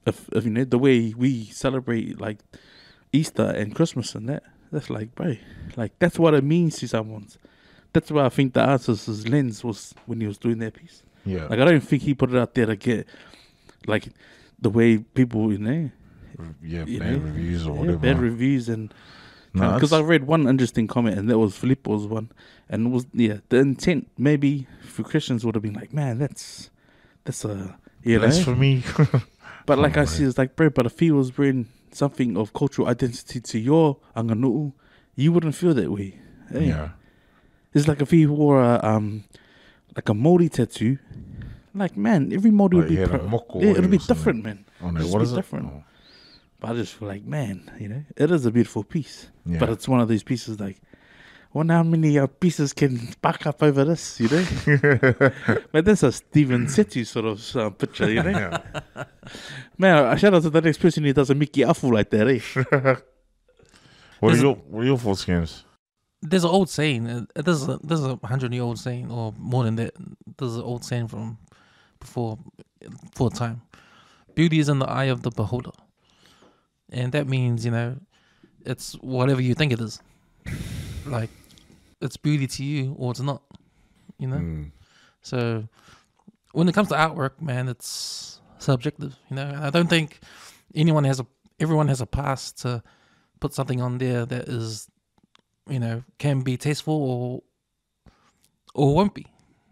of you know the way we celebrate like Easter and Christmas and that's like, bro, like that's what it means to someone's. That's why I think the artist's lens was when he was doing that piece. Yeah. Like I don't think he put it out there to get like the way people, you know, bad reviews or whatever. Bad reviews and because I read one interesting comment and that was Filippo's one, and it was the intent maybe for Christians would have been like, man, that's a that's for me. But like I see, it's like, bro, but if he was wearing something of cultural identity to your anganu'u, you wouldn't feel that way. Hey? Yeah. It's like if he wore like a Māori tattoo, like, man, every Māori would be it'll be different, man. Oh no, what is it? Different. Oh. But I just feel like, man, you know, it is a beautiful piece. Yeah. But it's one of those pieces like, I wonder how many pieces can back up over this, you know? But that's a Stephen Setu sort of picture, you know? Yeah. Man, I shout out to the next person who does a Mickey Afu like that, eh? What are your thoughts, James? There's an old saying. There's a 100-year-old saying, or more than that. There's an old saying from before time. Beauty is in the eye of the beholder, and that means, you know, it's whatever you think it is. Like, it's beauty to you or it's not. You know. So when it comes to artwork, man, it's subjective. You know, and I don't think everyone has a pass to put something on there that is, you know, can be tasteful or won't be,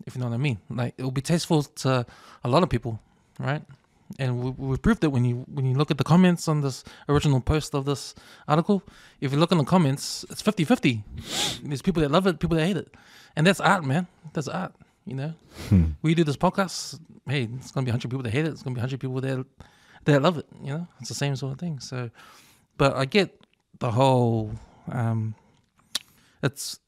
if you know what I mean. Like, it will be tasteful to a lot of people, right? And we proved it when you look at the comments on this original post of this article. If you look in the comments, it's 50-50. There's people that love it, people that hate it. And that's art, man. That's art, you know. We do this podcast, hey, it's going to be 100 people that hate it. It's going to be 100 people that love it, you know. It's the same sort of thing. So, but I get the whole... It's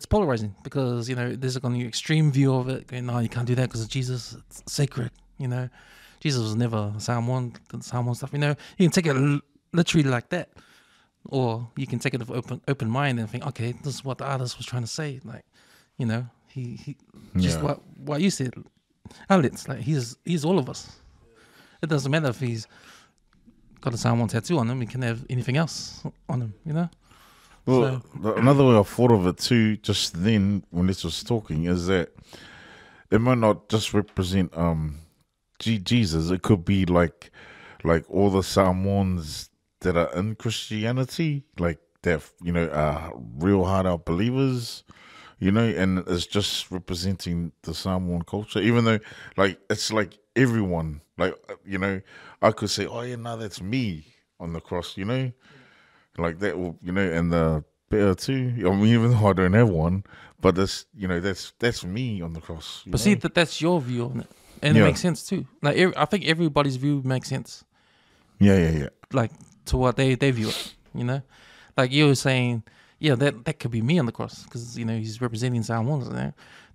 polarizing because, you know, there's like on the extreme view of it going, no, you can't do that because it's Jesus, it's sacred, you know. Jesus was never Samoan, the Samoan stuff. You can take it literally like that, or you can take it with open mind and think, okay, this is what the artist was trying to say. Like, he just what you said, Alex. Like he's all of us. It doesn't matter if he's got a Samoan tattoo on him. He can have anything else on him. Well, another way I thought of it too, just then when this was talking, is that it might not just represent Jesus. It could be like all the Samoans that are in Christianity, like that, are real hard out believers, and it's just representing the Samoan culture. Even though, like, it's like everyone, like, I could say, oh yeah, no, that's me on the cross, like that, and the better too. I mean, even though I don't have one, but that's, that's me on the cross. But see, that's your view on it, and it makes sense too. Like, I think everybody's view makes sense. Yeah. Like, to what they view it, like you were saying, yeah, that could be me on the cross, because he's representing Samoans.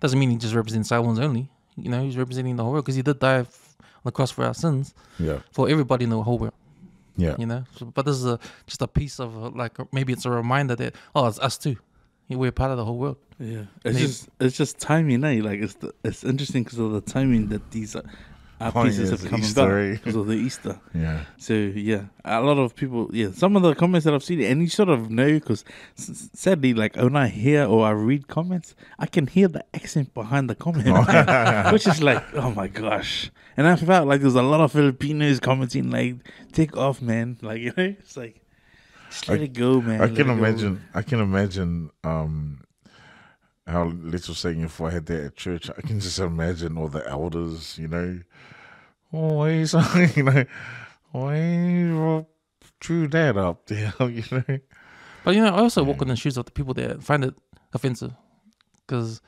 Doesn't mean he just represents Samoans only. He's representing the whole world, because he did die on the cross for our sins. Yeah, for everybody in the whole world. Yeah, but this is just a piece of maybe it's a reminder that it's us too. We're part of the whole world. Yeah, it's just timing, Like it's interesting because of the timing that these pieces have come about because of the Easter. Yeah. So yeah, a lot of people. Yeah, some of the comments that I've seen, and you sort of know, because sadly, like when I hear or I read comments, I can hear the accent behind the comment, which is like, oh my gosh. And I felt like there's a lot of Filipinos commenting like, "Take off, man!" Like it's like, just let it go, man. I can imagine. How Let's was saying, if I had that at church, I can just imagine all the elders, always, why drew that up there, But I also walk in the shoes of the people that find it offensive, because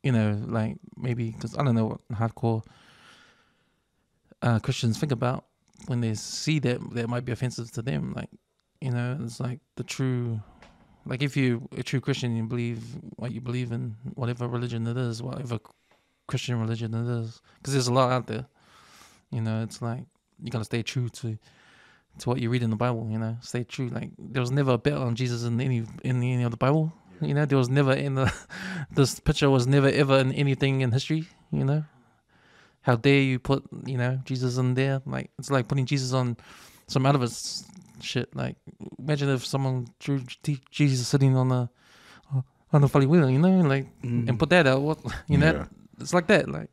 like maybe because I don't know what hardcore Christians think about when they see that might be offensive to them. Like it's like the true. Like, if you're a true Christian, you believe what you believe in, whatever religion it is, whatever Christian religion it is, because there's a lot out there. It's like you gotta stay true to what you read in the Bible. Stay true. Like, there was never a bet on Jesus in any of the Bible. There was never this picture was never ever in anything in history. How dare you put Jesus in there? Like, it's like putting Jesus on some out of his shit. Like, imagine if someone drew Jesus sitting on the folly wheel, and put that out. What it's like that. Like,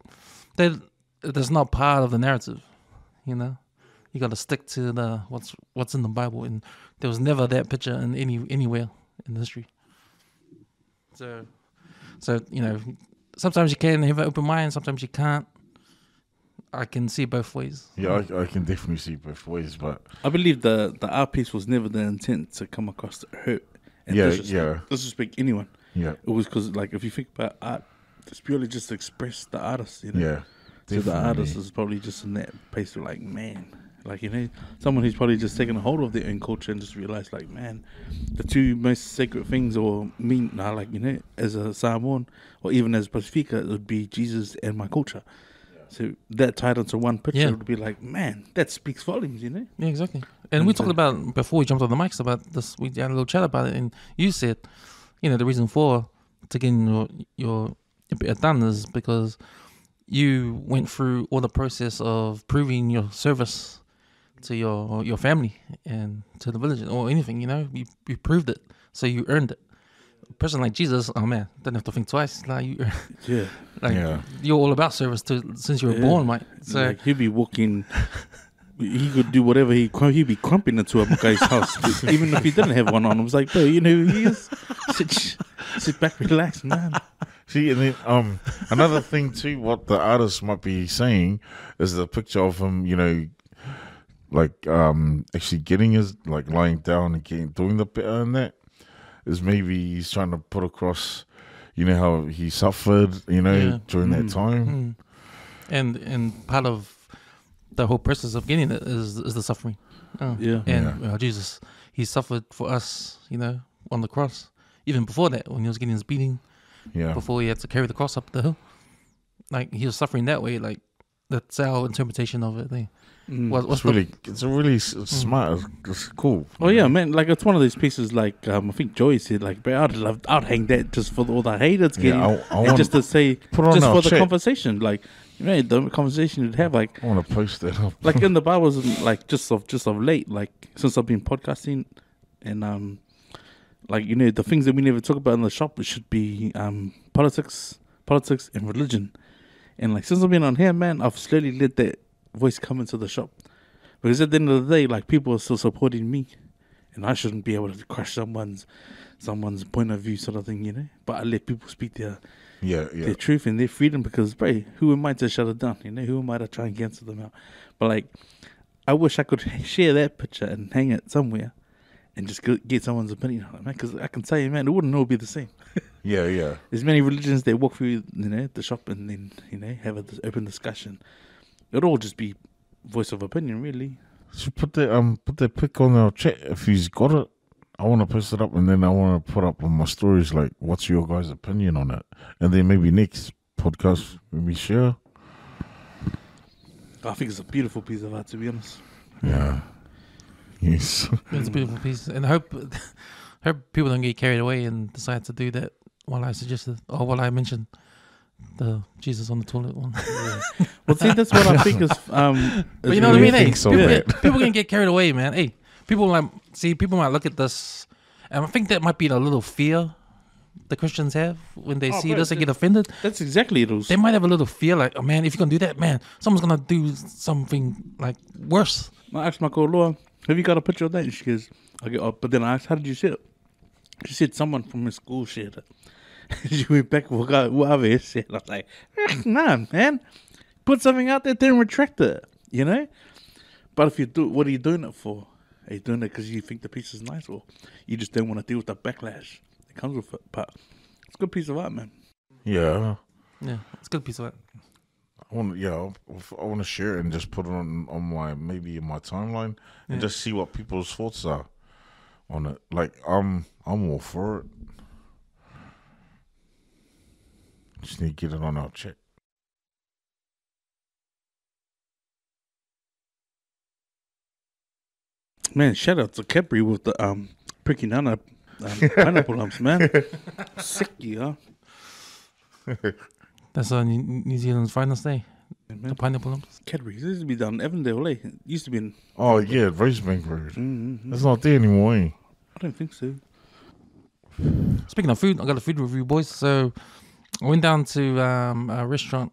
that's not part of the narrative. You got to stick to the what's in the Bible, and there was never that picture in anywhere in history. So sometimes you can have an open mind, sometimes you can't. I can see both ways. Yeah, I can definitely see both ways, but I believe the art piece was never the intent to come across to hurt and disrespect anyone. Yeah, it was because, like, if you think about art, it's purely just to express the artist. Yeah, so the artist is probably just in that place of like, man, like someone who's probably just taken a hold of their own culture and just realized, like, man, the two most sacred things, or mean, like as a Samoan or even as Pacifica, it would be Jesus and my culture. So that tied into one picture would be like, man, that speaks volumes, Yeah, exactly. And we talked about, before we jumped on the mics, about this, we had a little chat about it, and you said, the reason for getting your bit done is because you went through all the process of proving your service to your family and to the village or anything, you proved it, so you earned it. A person like Jesus, oh man, don't have to think twice. Like, you're all about service since you were born, mate. So like, he'd be walking. He could do whatever he'd be crumping into a guy's house, even if he didn't have one on. I was like, bro, you know who he is? Sit back, relax, man. See, and then another thing too, what the artist might be saying is the picture of him, like actually getting his, like, lying down and doing the bit and that. Is maybe he's trying to put across, how he suffered, during that time. And part of the whole process of getting it is the suffering. Jesus, he suffered for us, on the cross. Even before that, when he was getting his beating, before he had to carry the cross up the hill, like, he was suffering that way. Like, That's our interpretation of it. It's really smart. It's cool. Oh yeah, man! Like it's one of those pieces. Like I think Joey said, like, bro, I'd hang that just for all the haters getting, I want just to say, put on just our for the chat. conversation, like, the conversation you'd have, like, I want to post that up. like in the Bibles, like just of late, like since I've been podcasting, and like the things that we never talk about in the shop, it should be politics, and religion, and like since I've been on here, man, I've slowly let that voice come into the shop. Because at the end of the day, like, people are still supporting me, and I shouldn't be able to crush someone's point of view, sort of thing, But I let people speak their truth and their freedom, because, bro, who am I to shut it down? Who am I to try and cancel them out? But like, I wish I could share that picture and hang it somewhere, and just get someone's opinion on it, man. Because I can tell you, man, it wouldn't all be the same. Yeah. There's many religions that walk through, the shop and then have an open discussion. It'd all just be voice of opinion, really. So put that pic on our chat if he's got it. I want to post it up, and then I want to put up on my stories, like, what's your guys' opinion on it? And then maybe next podcast maybe share. I think it's a beautiful piece of art, to be honest. Yeah. Yes. It's a beautiful piece, and I hope people don't get carried away and decide to do that while I suggested or while I mentioned the Jesus on the toilet one. Well, see, that's what I think is. But you know what I mean? Hey, so people can get carried away, man. Hey, people might look at this, and I think that might be the little fear the Christians have when they see this and get offended. That's exactly it. They might have a little fear, like, oh man, if you're gonna do that, man, someone's gonna do something like worse. I asked my co-law, have you got a picture of that? And she goes, okay, but then I asked, how did you see it? She said someone from her school shared it. She went back, whatever said. I was like, nah, man, put something out there, then retract it, But if you do, what are you doing it for? Are you doing it because you think the piece is nice, or you just don't want to deal with the backlash that comes with it? But it's a good piece of art, man. Yeah. Yeah, it's a good piece of art. I want to share it and just put it on my my timeline and just see what people's thoughts are on it. Like, I'm all for it. Just need to get it on our chat. Man, shout out to Cadbury with the pricky nana pineapple lumps, man. Sick, yeah. That's New Zealand's finest day. The pineapple lumps. Cadbury. This used to be down in Avondale, eh? It used to be in... Oh, yeah, Rosebank Road. Mm-hmm. That's not there anymore, eh? I don't think so. Speaking of food, I got a food review, boys. So I went down to a restaurant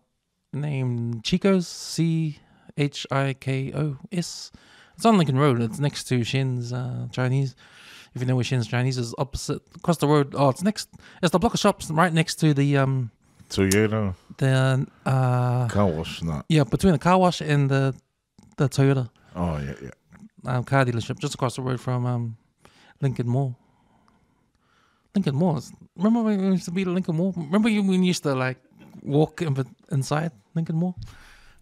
named Chico's, Chikos. It's on Lincoln Road. It's next to Shen's Chinese. If you know where Shen's Chinese is, opposite across the road. Oh, it's the block of shops right next to the Toyota. The Car wash, not. Yeah, between the car wash and the Toyota. Oh yeah. Car dealership just across the road from Lincoln Mall. Lincoln Mall. Remember when we used to be at Lincoln Mall? Remember when you used to like walk inside Lincoln Mall?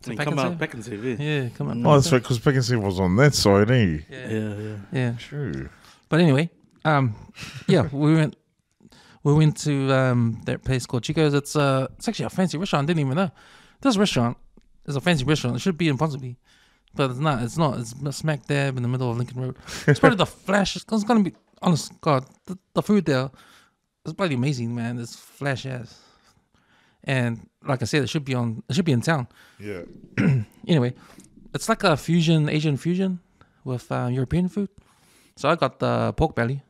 Come out back and save, yeah, come out. Oh, that's right, because Back and Save was on that side, eh? Yeah. True. But anyway, yeah, we went to that place called Chico's. It's actually a fancy restaurant. I didn't even know. This restaurant is a fancy restaurant. It should be in Ponsonby, but it's not. It's not. It's smack dab in the middle of Lincoln Road. It's probably the flash. It's gonna be honest. God, the food there is bloody amazing, man. It's flash ass. And like I said, it should be in town. Yeah. Anyway, it's like a Asian fusion with European food. So I got the pork belly.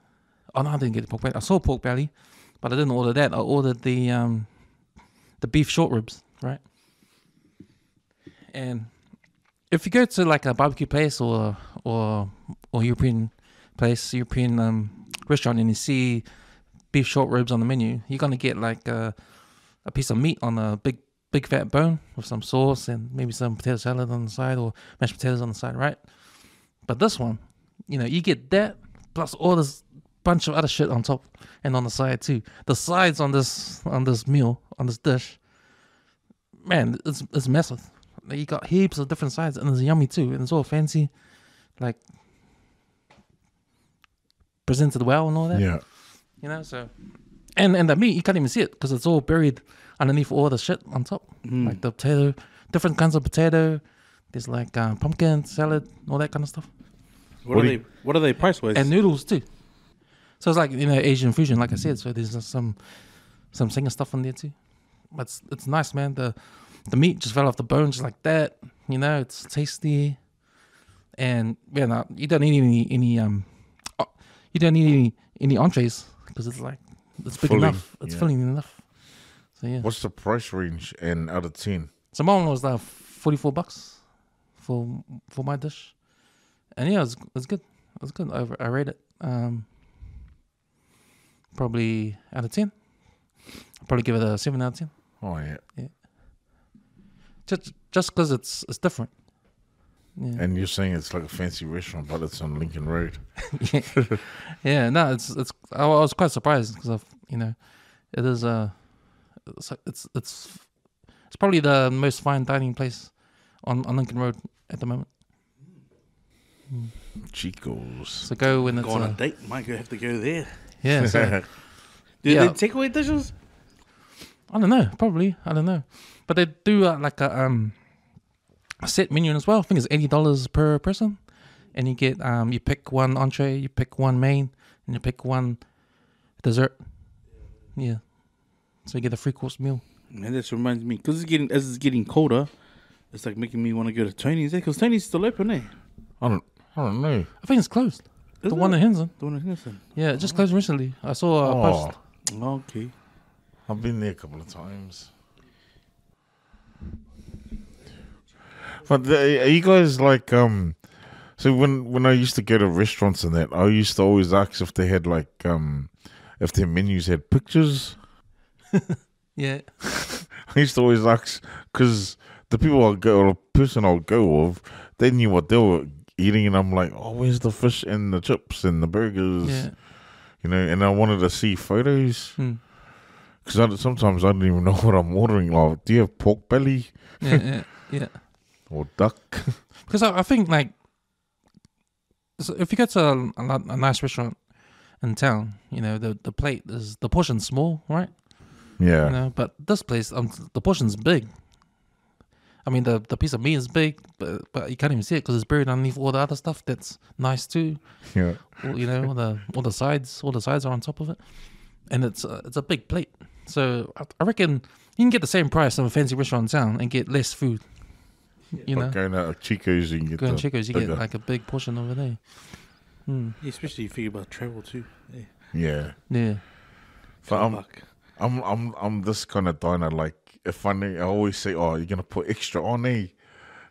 Oh no, I didn't get the pork belly. I saw pork belly, but I didn't order that. I ordered the beef short ribs, right? And if you go to like a barbecue place or European place, European restaurant, and you see beef short ribs on the menu, you're gonna get like a piece of meat on a big fat bone with some sauce and maybe some potato salad on the side or mashed potatoes on the side, right? But this one, you get that plus all this bunch of other shit on top and on the side too. The sides on this meal, on this dish, man, it's massive. Like, you got heaps of different sides and it's yummy too, and it's all fancy, like presented well and all that. Yeah. So and the meat, you can't even see it because it's all buried underneath all the shit on top, like the different kinds of potato. There's like pumpkin salad, all that kind of stuff, What are they price wise? and noodles too. So it's like Asian fusion, like I said. So there's some singer stuff in there too. But it's nice, man. The meat just fell off the bone just like that. It's tasty, and no, you don't need any entrees because it's big Filling, enough. It's filling enough. So yeah. What's the price range and out of 10? So mine was like $44 for my dish, and yeah, it was good. It was good. I rate it probably out of 10. I'll probably give it a 7 out of 10. Oh yeah. Just because it's different. Yeah. And you're saying it's like a fancy restaurant, but it's on Lincoln Road. Yeah. No, it's. I was quite surprised because it is it's probably the most fine dining place on Lincoln Road at the moment. Chicos. So go when it's Go on a date. Might have to go there. yeah. So, Do Yeah. they take away dishes? I don't know. Probably. I don't know. But they do like a set menu as well. I think it's $80 per person, and you get you pick one entree, you pick one main, and you pick one dessert. Yeah. So you get a 3-course meal. Man, this reminds me because it's getting colder. It's like making me want to go to Tony's. Because Tony's still open, eh? I don't know. I think it's closed. Is The one in Henson. The one in Henson. Yeah, it just closed recently. I saw a post. Okay. I've been there a couple of times. But are you guys like so when I used to go to restaurants and that, I used to always ask if they had like if their menus had pictures. Yeah. I used to always ask because the people or the person I'll go with, they knew what they were eating, and I'm like, oh, where's the fish and the chips and the burgers? Yeah. And I wanted to see photos Hmm. because sometimes I don't even know what I'm ordering. Like, do you have pork belly Yeah. or duck? Because I think like so if you go to a nice restaurant in town, the plate is the portion's small, right? Yeah. But this place, the portion's big. I mean, the piece of meat is big, but you can't even see it because it's buried underneath all the other stuff that's nice too. Yeah. All the sides are on top of it, and it's a big plate. So I reckon you can get the same price of a fancy restaurant in town and get less food. Like going out of Chico's, you can get Going the Chico's, you bigger. get like a big portion over there. Hmm. Yeah, especially if you think about travel too. Yeah. Yeah. Yeah. But I'm this kind of diner. Like if I always say, oh, you're gonna put extra on, eh?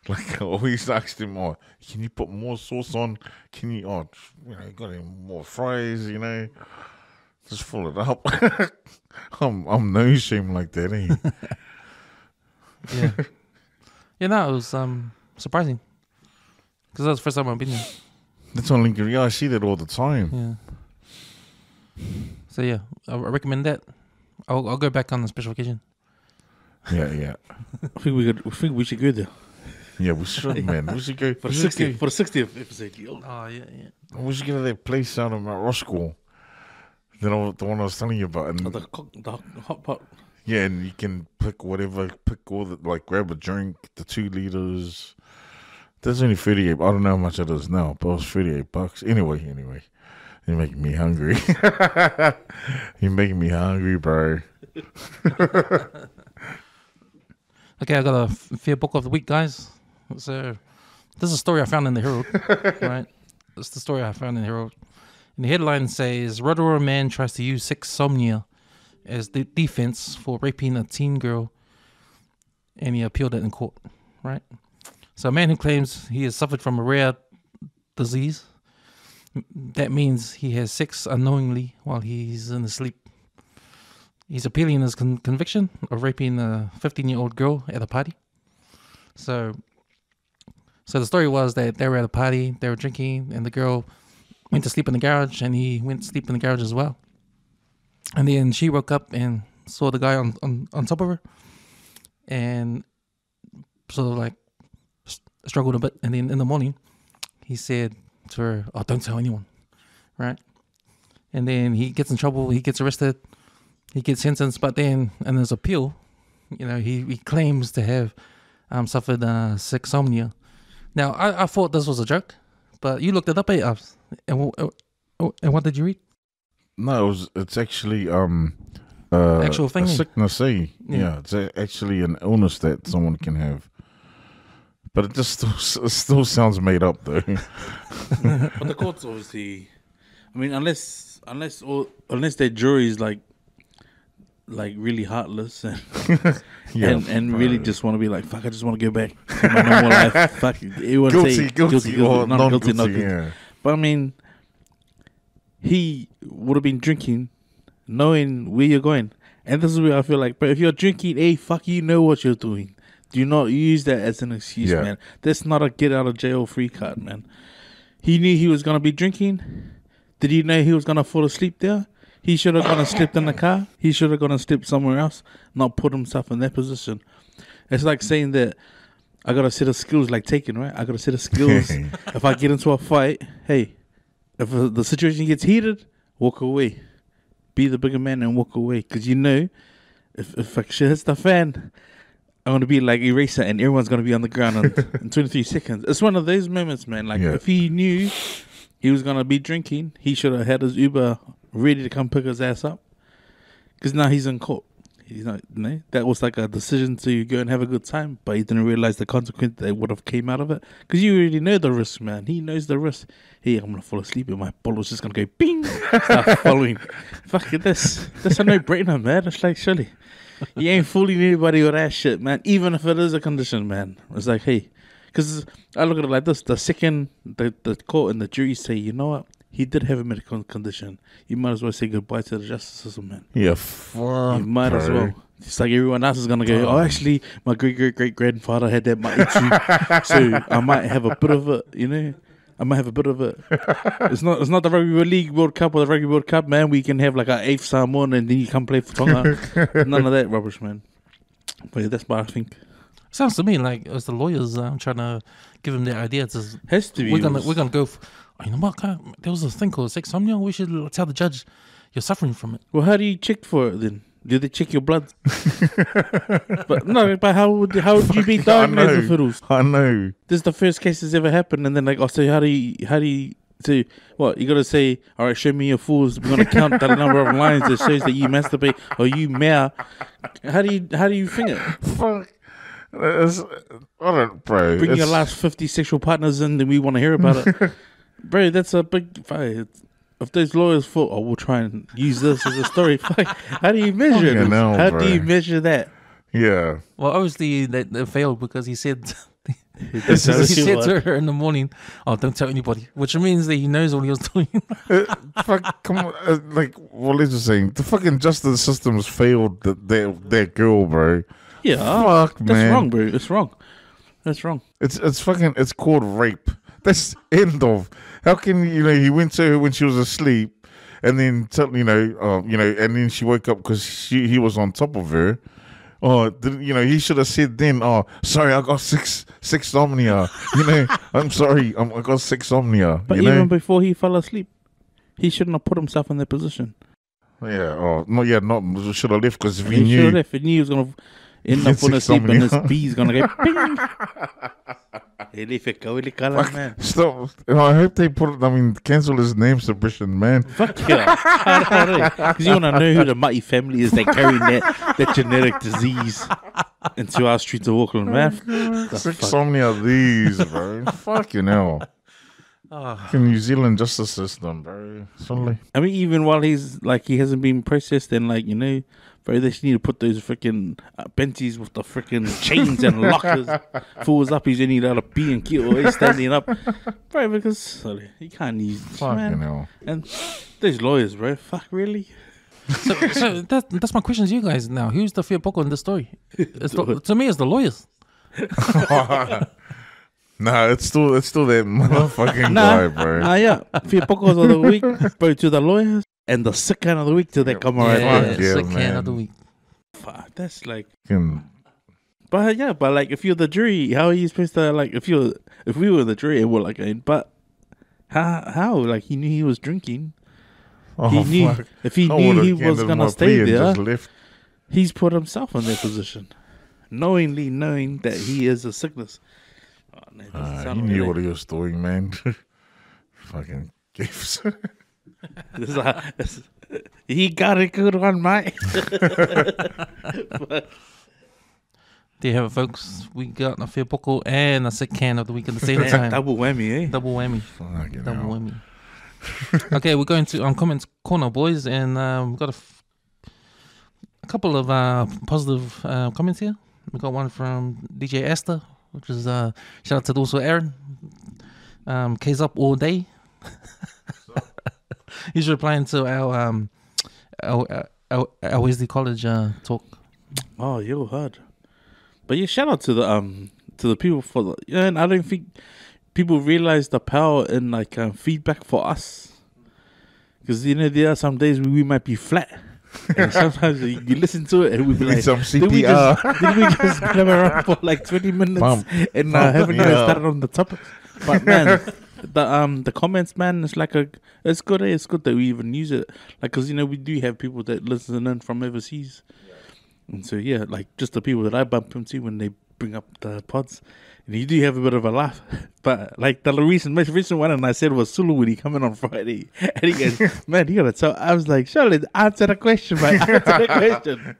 Like I always ask them, oh, can you put more sauce on? Can you, you got any more fries? Just fill it up. I'm no shame like that, eh? Yeah. Yeah, no, it was surprising because that was the first time I've been there. That's on Lincoln. Yeah, I see that all the time. Yeah. So yeah, I recommend that. I'll go back on a special occasion. Yeah. I think we should go there Yeah, we should, man. We should go for the 60th episode. Oh yeah. We should go to that place out of Mount Roscoe. The one I was telling you about. And The hot pot. yeah, and you can pick all the, like, grab a drink, the 2 liters. That's only 38. I don't know how much it is now, but it was $38. Anyway. You're making me hungry. You're making me hungry, bro. Okay, I got a Fia Poko of the week, guys. So this is a story I found in the Herald, right? It's the story I found in the Herald. And the headline says, Rotorua man tries to use insomnia as the defense for raping a teen girl, and he appealed it in court, right? So a man who claims he has suffered from a rare disease, that means he has sex unknowingly while he's in his sleep. He's appealing his conviction of raping a 15-year-old girl at a party. So the story was that they were at a party, they were drinking, and the girl went to sleep in the garage, and he went to sleep in the garage as well. And then she woke up and saw the guy on top of her, and sort of like struggled a bit. And then in the morning, he said to her, "Oh, don't tell anyone," right? And then he gets in trouble. He gets arrested. He gets sentenced. But then in his appeal, he claims to have suffered sexomnia. Now, I thought this was a joke, but you looked it up, Ups. And what did you read? No, it's actually Actual thing. a sickness. Yeah, it's actually an illness that someone can have. But it just still sounds made up, though. But the courts obviously, I mean, unless their jury is like really heartless and and really just want to be like, fuck, I just want to go back to my normal life. Fuck, everyone guilty, or not guilty, not guilty. Yeah. But I mean, he would have been drinking, knowing where you're going, and this is where I feel like, but if you're drinking, hey, fuck, you know what you're doing. Do not use that as an excuse, man. That's not a get out of jail free card, man. He knew he was gonna be drinking. Did he know he was gonna fall asleep there? He should have gone and slept in the car. He should have gone and slept somewhere else, not put himself in that position. It's like saying that I got a set of skills like Taken, right? I got a set of skills. If I get into a fight, hey, if the situation gets heated, walk away. Be the bigger man and walk away. Because you know, if shit hits the fan, I'm going to be like Eraser and everyone's going to be on the ground in 23 seconds. It's one of those moments, man. Like, if he knew he was going to be drinking, he should have had his Uber ready to come pick his ass up. Because now he's in court. He's not, that was like a decision to go and have a good time, but he didn't realize the consequence that would have came out of it. Because you already know the risk, man. He knows the risk. Hey, I'm going to fall asleep and my bottle's just going to go bing, start following. Fuck it, that's a no-brainer, man. It's like, surely. You ain't fooling anybody with that shit, man. Even if it is a condition, man. It's like, hey, because I look at it like this. The second the court and the jury say, you know what? He did have a medical condition. You might as well say goodbye to the justice system, man. Yeah, fuck. You might as well. It's like everyone else is going to go, oh, actually, my great-great-great-grandfather had that issue. So I might have a bit of it, I might have a bit of it. It's not the Rugby League World Cup or the Rugby World Cup, man. We can have like an 8th Samoan and then you come play for Tonga. None of that rubbish, man. But yeah, that's what I think. Sounds to me like as the lawyers trying to give him the idea. Has to be. We're gonna go. You know what? There was a thing called sexomnia. We should tell the judge you're suffering from it. Well, how do you check for it then? Do they check your blood? But how would you be diagnosed with it? I know. This is the first case that's ever happened, and then like, so how do you say what? You gotta say, all right, show me your fools. We're gonna count the number of lines that shows that you masturbate or you mare. How do you think it? Fuck. I don't, bro. Bring your last 50 sexual partners in, then we want to hear about it, bro. That's a big fight. If those lawyers thought, oh, we'll try and use this as a story, how do you measure it? How do you measure that? Yeah. Well, obviously they failed because he said he said to her in the morning, "Oh, don't tell anybody," which means that he knows what he was doing. Fuck, come on. Like what Liz was saying, the fucking justice system's failed that girl, bro. Yeah. Fuck, man. That's wrong, bro. It's wrong. That's wrong. It's called rape. That's end of. How can he went to her when she was asleep, and then and then she woke up because he was on top of her. Oh, he should have said then. Oh, sorry, I got sexomnia. I'm sorry, I got sexomnia. But even before he fell asleep, he shouldn't have put himself in that position. Yeah. Oh, no. Yeah. Not should have left because if he should have left. He knew he was gonna end up falling asleep, and his bee's gonna go ping. Man. Stop. I hope they cancel his name suppression, man. Fuck yeah. Because you want to know who the Mati family is that carrying that genetic disease into our streets of Auckland, man. Sexomnia these, bro. Fuck you know. The New Zealand justice system, bro. Suddenly. I mean, even while he's like, he hasn't been processed and bro, they just need to put those freaking benches with the freaking chains and lockers. Falls up, he's only allowed to pee and get or he's standing up. Bro, because he can't use fucking hell. And those lawyers, bro. Fuck, really? So that's my question to you guys now. Who's the Fia Poko in the story? To me, it's the lawyers. Nah, it's still that motherfucking guy, bro. Yeah. Fia Pokos of the week, bro, to the lawyers. And the sick hand of the week till they come around. Sick hand of the week. Fuck, that's like. But like, if you're the jury, how are you supposed to if we were the jury and we're like, but how? Like, he knew he was drinking. Oh, he knew if he knew he was gonna stay there. Left. He's put himself in that position, knowing that he is a sickness. Oh, no, it doesn't sound He right, knew eh? what he was doing, man. Fucking gifts. He got a good one, mate. There you have it, folks. We got a Fia Poko and a sick can of the week at the same time. Double whammy, eh? Double whammy. Fucking Double hell. whammy. Okay, we're going to comments corner, boys, and we've got a couple of positive comments here. We got one from DJ Esther, which is shout out to also Aaron. K's up all day. He's replying to our Wesley College talk. Oh, you heard. But yeah, shout out to the people for the, yeah, and I don't think people realize the power in like feedback for us, because you know there are some days we might be flat, and sometimes you listen to it and we be like, Some did we just come around for like 20 minutes Bump. and haven't even started on the topic? But man, the comments, man, it's like it's good. It's good that we even use it, like, because you know we do have people that listen in from overseas. And so, yeah, like, just the people that I bump into when they bring up the pods, and you do have a bit of a laugh. But, like, the most recent one, and I said was Sulu when he coming on Friday. And he goes, man, you got it. So I was like, surely answer the question, mate. Answer the question.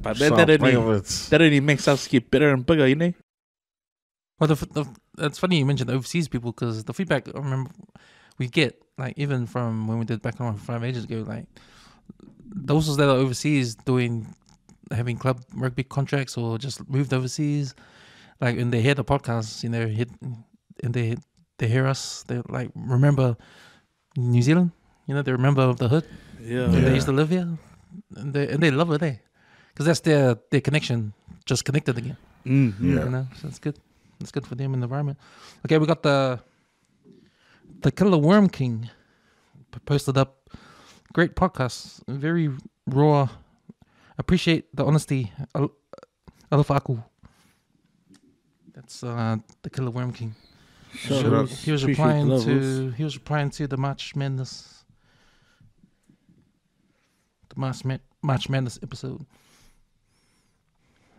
But man, that only makes us get better and bigger, you know? Well, it's funny you mentioned overseas people, because the feedback I remember we get, like, even from when we did back on 5 ages ago, like, those that are overseas having club rugby contracts or just moved overseas, like, when they hear the podcast, you know, and they hear us, they like remember New Zealand, you know, they remember the hood, they used to live here, and they love it there, because that's their connection, just connected again. Mm-hmm. Yeah. You know, so it's good. It's good for them in the environment. Okay, we got the Killer Worm King posted up. Great podcast, very raw. Appreciate the honesty. Alofa aku. That's the Killer Worm King. He was replying to the March Madness. The March Madness episode.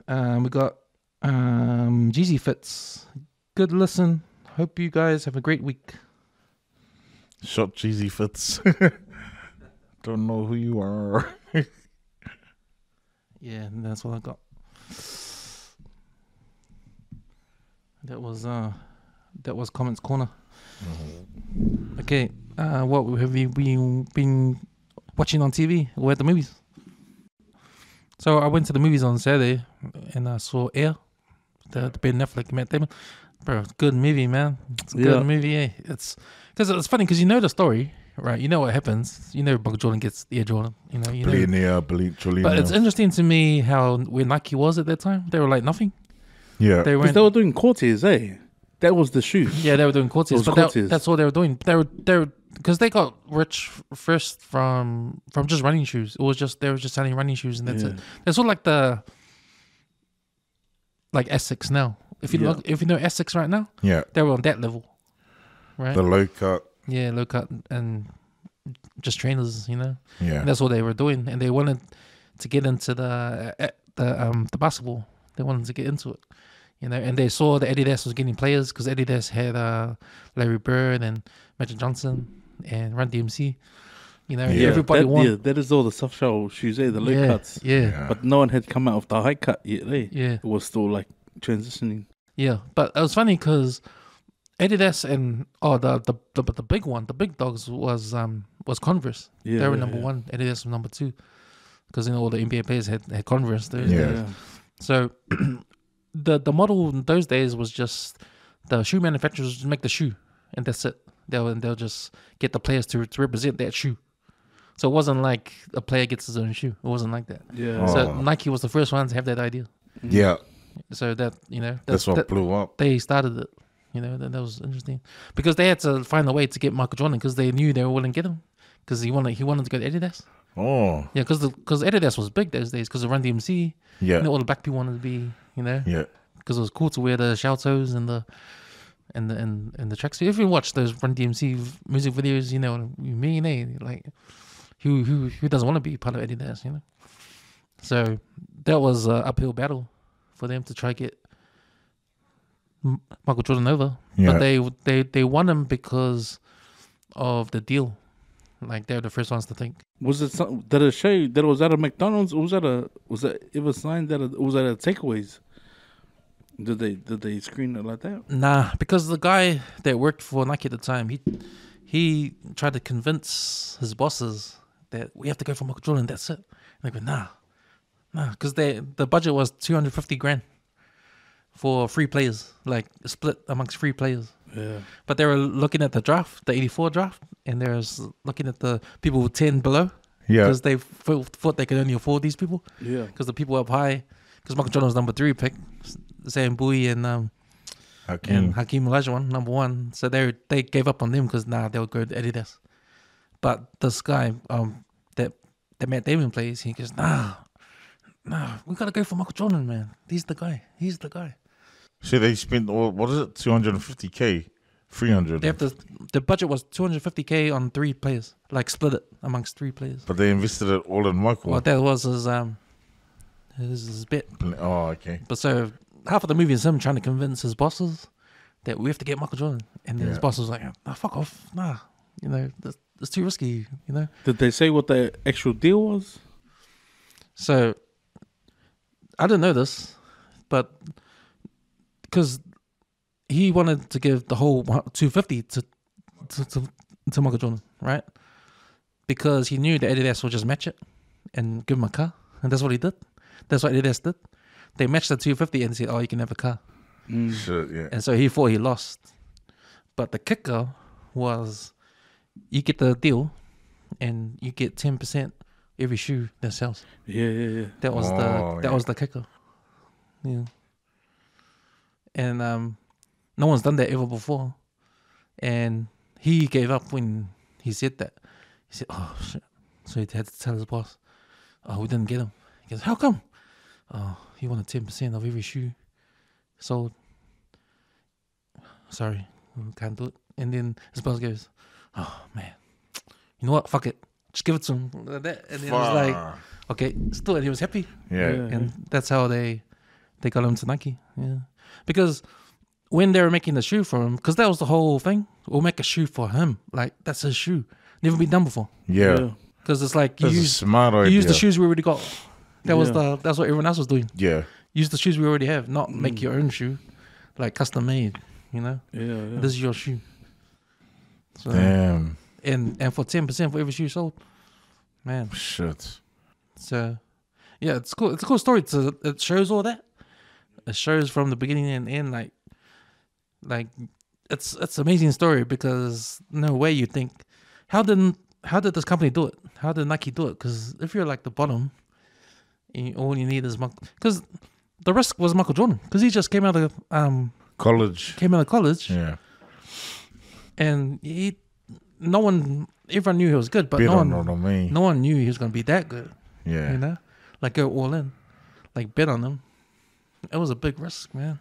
We got Jeezy Fits. Good listen. Hope you guys have a great week. Shot Jeezy Fits. Don't know who you are. Yeah, that's what I got. That was Comments Corner. Okay, what have you been watching on TV or at the movies? So I went to the movies on Saturday and I saw Air, the Ben Affleck, Matt Damon. Bro, good movie, man. It's a good movie. Yeah. It's funny because you know the story, right? You know what happens. You know Buck Jordan gets Air Jordan. You know. But it's interesting to me how where Nike was at that time. They were like nothing. Yeah. They were doing Cortez, eh? That was the shoe. Yeah, they were doing Cortez. That's all they were doing. They were because they got rich first from just running shoes. They were just selling running shoes, and that's it. They're sort of like Essex now. If you know Essex right now, they were on that level, right? The low cut. Yeah, low cut and just trainers, you know. Yeah, and that's what they were doing, and they wanted to get into the basketball. They wanted to get into it, you know. And they saw that Adidas was getting players because Adidas had Larry Bird and Magic Johnson and Run DMC. You know, everybody wanted. Yeah, that is all the soft shell shoes, the low cuts. Yeah, but no one had come out of the high cut yet, Yeah, it was still like transitioning. Yeah, but it was funny because Adidas and the big one, the big dogs was Converse. Yeah, they were number one. Adidas was number two because all the NBA players had Converse. So the model in those days was just the shoe manufacturers just make the shoe and that's it. They'll just get the players to represent that shoe. So it wasn't like a player gets his own shoe. It wasn't like that. Yeah. So Nike was the first one to have that idea. Yeah. So that that's what blew up. They started it. That was interesting because they had to find a way to get Michael Jordan because they knew they wouldn't get him because he wanted to go to Adidas. Oh. Yeah, because Adidas was big those days because of Run DMC. Yeah. All the black people wanted to be. Yeah. Because it was cool to wear the Shoutouts and the tracksuit. If you watch those Run DMC music videos, like who doesn't want to be part of Adidas, So that was an uphill battle for them to try get Michael Jordan over. Yeah. But they won him because of the deal. Like they're the first ones to think. Was it some? Did it show that it was at a McDonald's? Or was that ever signed that it was at a takeaways? Did they screen it like that? Nah, because the guy that worked for Nike at the time, he tried to convince his bosses that we have to go for Michael Jordan. That's it. And they go, nah, because the budget was $250,000 for 3 players, like split amongst 3 players. Yeah. But they were looking at the draft, the '84 draft, and they were looking at the people with 10 below. Yeah. Because they thought they could only afford these people. Yeah. Because the people up high, because Michael Jordan was number 3 pick, Sam Bowie and Hakeem Olajuwon, number 1. So they gave up on them because they would go to Adidas. But this guy that Matt Damon plays, he goes, nah, we gotta go for Michael Jordan, man. He's the guy. So they spent what is it, 250K, 300. They have the budget was $250K on 3 players, like split it amongst 3 players. But they invested it all in Michael. Well, that was his bet. Oh, okay. But so half of the movie is him trying to convince his bosses that we have to get Michael Jordan, and then his boss was like, fuck off, nah, it's too risky, Did they say what the actual deal was? So I didn't know this, but because he wanted to give the whole 250 to Michael Jordan, right? Because he knew that Adidas would just match it and give him a car, and that's what he did. That's what Adidas did. They matched the 250 and said, "Oh, you can have a car." Shit, yeah. And so he thought he lost, but the kicker was, you get the deal, and you get 10% every shoe that sells. Yeah. That was was the kicker. Yeah. And no one's done that ever before. And he gave up when he said that. He said, "Oh shit!" So he had to tell his boss, "Oh, we didn't get him." He goes, "How come?" "Oh, he wanted 10% of every shoe sold. Sorry, we can't do it." And then his boss goes, "Oh man, you know what? Fuck it, just give it to him." Like that. And then he was like, "Okay, still," and he was happy. Yeah. And that's how they got him to Nike. Yeah, because when they were making the shoe for him, because that was the whole thing. We'll make a shoe for him. Like, that's his shoe. Never been done before. Yeah. Because it's like That's a smart idea. you use the shoes we already got. That's what everyone else was doing. Yeah. Use the shoes we already have, not make your own shoe, like custom made. Yeah. This is your shoe. So, Damn. And for 10% for every shoe sold, man. Shit. So yeah, it's cool. It's a cool story. It shows all that. It shows from the beginning and end. Like it's an amazing story, because no way you think, how did this company do it? How did Nike do it? Because if you're like the bottom, and all you need is because the risk was Michael Jordan, because he just came out of college. Yeah. And everyone knew he was good, but no one knew he was going to be that good. Yeah. Like go all in, like bet on him. It was a big risk, man.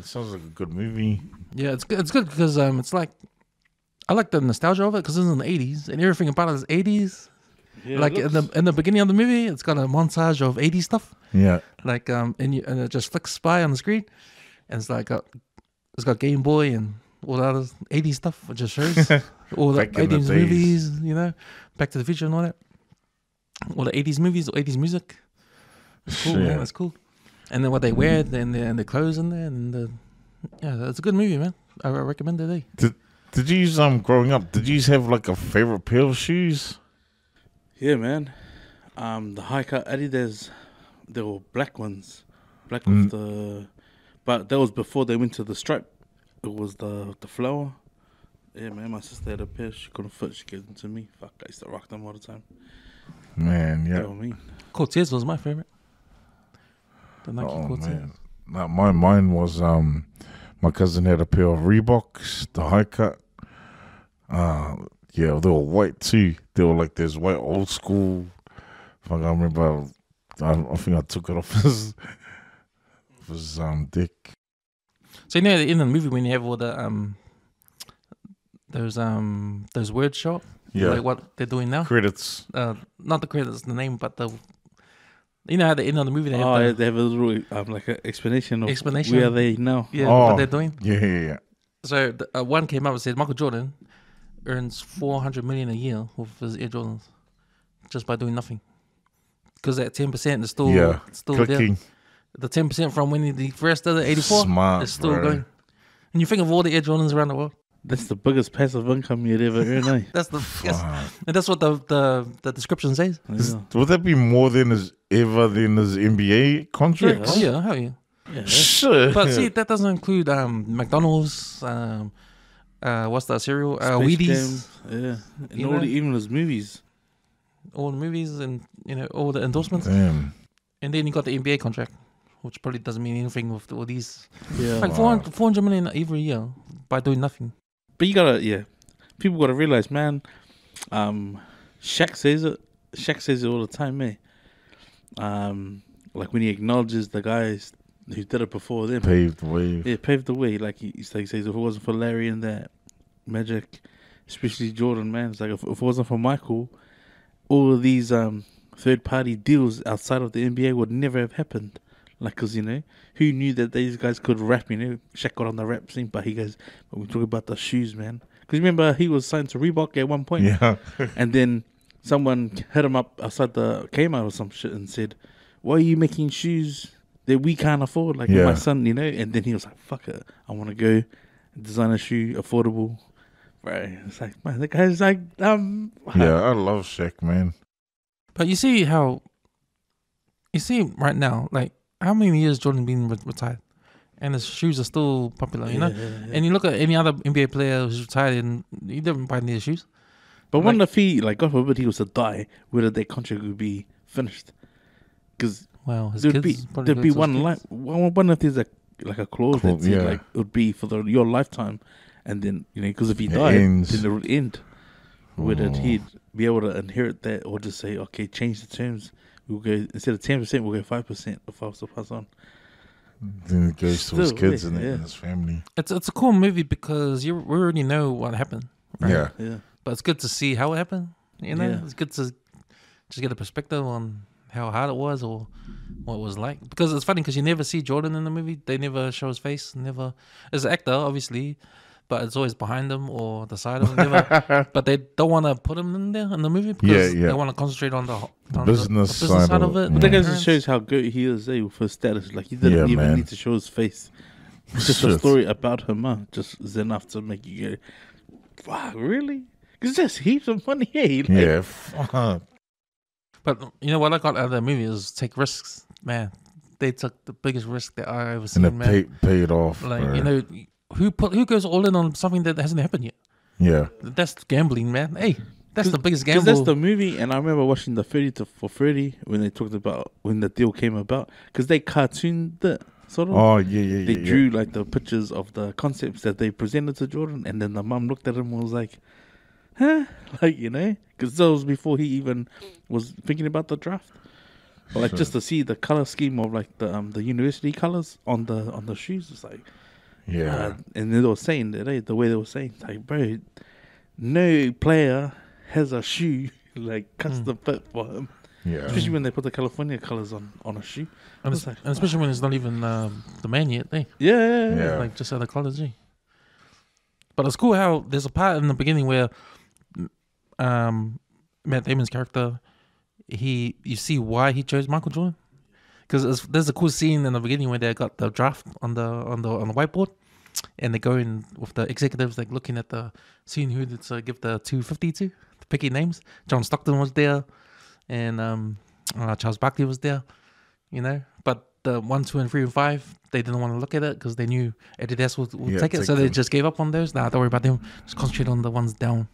Sounds like a good movie. Yeah, it's good. It's good because it's like, I like the nostalgia of it, because it's in the 80s and everything about it is 80s. Yeah, like in the beginning of the movie, it's got a montage of 80s stuff. Yeah. Like and it just flicks by on the screen, and it's like it's got Game Boy and all the other 80s stuff. It just shows all the 80s movies, Back to the Future and all that. All the 80s movies, 80s music. It's cool, man. It's cool. And then what they wear, and the clothes in there, and it's a good movie, man. I recommend it. Did you use growing up? Did you have like a favorite pair of shoes? Yeah, man. The high cut Adidas, they were black ones, with the, but that was before they went to the stripe. It was the flower. Yeah, man. My sister had a pair. She couldn't fit. She gave them to me. Fuck, I used to rock them all the time. Man, yeah. You know what I mean? Cortez was my favorite. The Nike Cortez. Man. Mine was my cousin had a pair of Reeboks, the high cut. Yeah, they were white too. They were like this white old school. Fuck, I remember. I think I took it off his dick. So in the movie when you have all the those words show up, like what they're doing now. Credits. Not the credits, the name, but You know how at the end of the movie they have Oh, the they have a little like an explanation of Explanation. where they now. what they're doing. Yeah. So one came up and said Michael Jordan earns $400 million a year with his Air Jordans just by doing nothing. Because that 10% is still there. Clicking. The 10% from when he first did it, 84, Smart, is still bro. going. And you think of all the Air Jordans around the world. That's the biggest passive income you'd ever earn, eh? That's and that's what the description says. Yeah. Would that be more than his NBA contract? Oh yeah, hell yeah. Yeah. Shit. But see, that doesn't include McDonald's. What's that cereal? Space Wheaties. Jam, yeah. And You all know? even his movies. All the movies and all the endorsements. Damn. And then you got the NBA contract, which probably doesn't mean anything with all these. Yeah. Like 400 million every year by doing nothing. But you gotta, people gotta realize, man. Shaq says it. Shaq says it all the time, eh? Like when he acknowledges the guys who did it before them. Paved the way. Yeah, paved the way. Like he says, if it wasn't for Larry and that Magic, especially Jordan, man, it's like if it wasn't for Michael, all of these third-party deals outside of the NBA would never have happened. Like, because, who knew that these guys could rap, Shaq got on the rap scene, but he goes, but we talk about the shoes, man. Because remember, he was signed to Reebok at one point. Yeah. And then someone hit him up outside the Kmart or some shit and said, why are you making shoes that we can't afford? Like, my son, And then he was like, fuck it. I want to go design a shoe, affordable. Right. It's like, man, the guy's like, Yeah, I love Shaq, man. But you see right now, like how many years Jordan been retired, and his shoes are still popular, Yeah. And you look at any other NBA player who's retired and he didn't buy any shoes. But wonder if he, like, God forbid he was to die, whether their contract would be finished. Because Well, his there'd kids be probably there'd be go to one his life. kids. Wonder if there's a clause that said, yeah. like, it would be for your lifetime, and then because if he It died, ends. then it would end. Whether he'd be able to inherit that, or just say, okay, change the terms. We'll go instead of 10%, we'll go 5% if I was to pass on. Then it goes to his Still, kids yeah, and yeah. his family. It's a cool movie because we already know what happened, right? Yeah. Yeah, But it's good to see how it happened. Yeah. It's good to just get a perspective on how hard it was or what it was like. Because it's funny because you never see Jordan in the movie. They never show his face. Never as an actor, obviously, but it's always behind him or the side of him. Never, but they don't want to put him in there in the movie because Yeah. they want to concentrate on the Business business side of it. it. but that Yeah. goes to shows how good he is, with his status. Like he didn't Yeah, even man. need to show his face. It's just a Shit. story about him, just is enough to make you go, wow, really? Because that's heaps of money, Like, Yeah. Fuck. But you know what I got out of that movie is take risks, man. They took the biggest risk that I ever seen, And it man. paid off. Like bro. who goes all in on something that hasn't happened yet? Yeah. That's gambling, man. Hey, that's the biggest Because gamble. that's the movie, and I remember watching the 30 for 30 when they talked about when the deal came about. Because they cartooned it, sort of. Oh, yeah. They drew like the pictures of the concepts that they presented to Jordan, and then the mum looked at him and was like, huh? Like, because that was before he even was thinking about the draft. But like just to see the color scheme of like the university colors on the shoes, it's like, Yeah. and they were saying that the way they were saying, like, bro, no player has a shoe like custom fit for him, Yeah. especially when they put the California colors on a shoe. and, It's like, and especially when it's not even the man yet. yeah. Yeah. Like just out of college. But it's cool how there's a part in the beginning where Matt Damon's character, you see why he chose Michael Jordan, because there's a cool scene in the beginning where they got the draft on the whiteboard, and they go in with the executives like looking at the seeing who to give the 250 to picky names. John Stockton was there, and Charles Barkley was there, But the 1, 2, and 3 and 5, they didn't want to look at it because they knew Adidas would take it, so they just gave up on those. Nah, don't worry about them. Just concentrate on the ones down.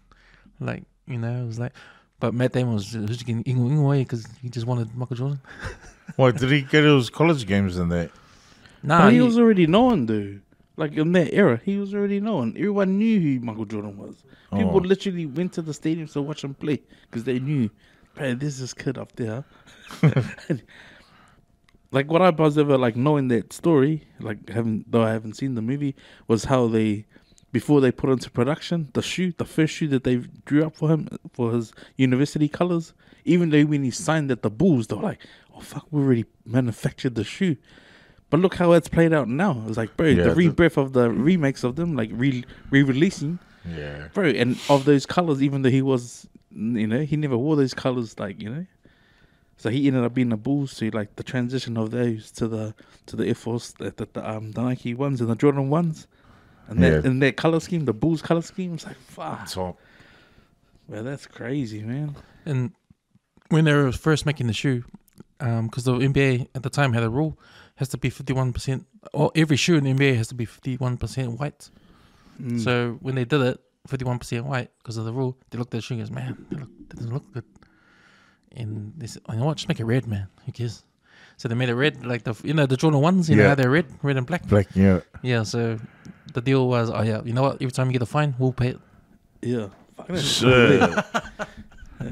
Like, it was like, but Matt Damon was just getting away because he just wanted Michael Jordan. What, did he get his college games in that? Nah, But he was already known, dude. Like in that era, he was already known. Everyone knew who Michael Jordan was. People literally went to the stadium to watch him play because they knew, hey, there's this kid up there. Like what I was ever like knowing that story, like I haven't seen the movie, was how they before they put into production, the first shoe that they drew up for him for his university colours, even though when he signed at the Bulls, they were like, oh fuck, we already manufactured the shoe. But look how it's played out now. It's like, bro, the rebirth of the remakes of them, like re-releasing. Yeah. Bro, and of those colours, even though he was, you know, he never wore those colours, like, you know. So he ended up being a Bulls, so like the transition of those to the Air Force, the Nike ones and the Jordan ones. And that in that colour scheme, the Bulls colour scheme, it's like, fuck. Top. Well, that's crazy, man. And when they were first making the shoe, because the NBA at the time had a rule, has to be 51%, or every shoe in the NBA has to be 51% white. So when they did it, 51% white, because of the rule, they looked at the shoe and goes, man, that doesn't look good. And they said, oh, you know what, just make it red, man. Who cares? So they made it red, like the Jordan ones, you know how they're red and black. Black, yeah. Yeah, so the deal was, oh yeah, you know what, every time you get a fine, we'll pay it. Yeah. Fuck, that's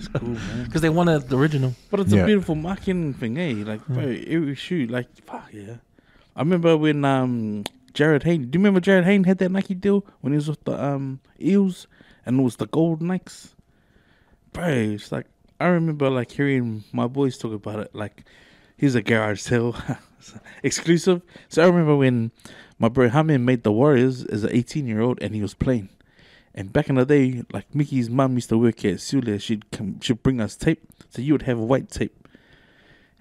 cool, man. Because they wanted the original. But it's a beautiful marketing thing, eh? Like, bro, every shoe, like, fuck yeah. I remember when Jared Hayne, do you remember Jared Hayne had that Nike deal when he was with the Eels and it was the gold Nikes? Bro, it's like, I remember like hearing my boys talk about it, like, here's a garage sale exclusive. So I remember when my bro Hamin made the Warriors as an 18-year-old and he was playing. And back in the day, like Mickey's mum used to work at Sule, she'd bring us tape. So you would have white tape.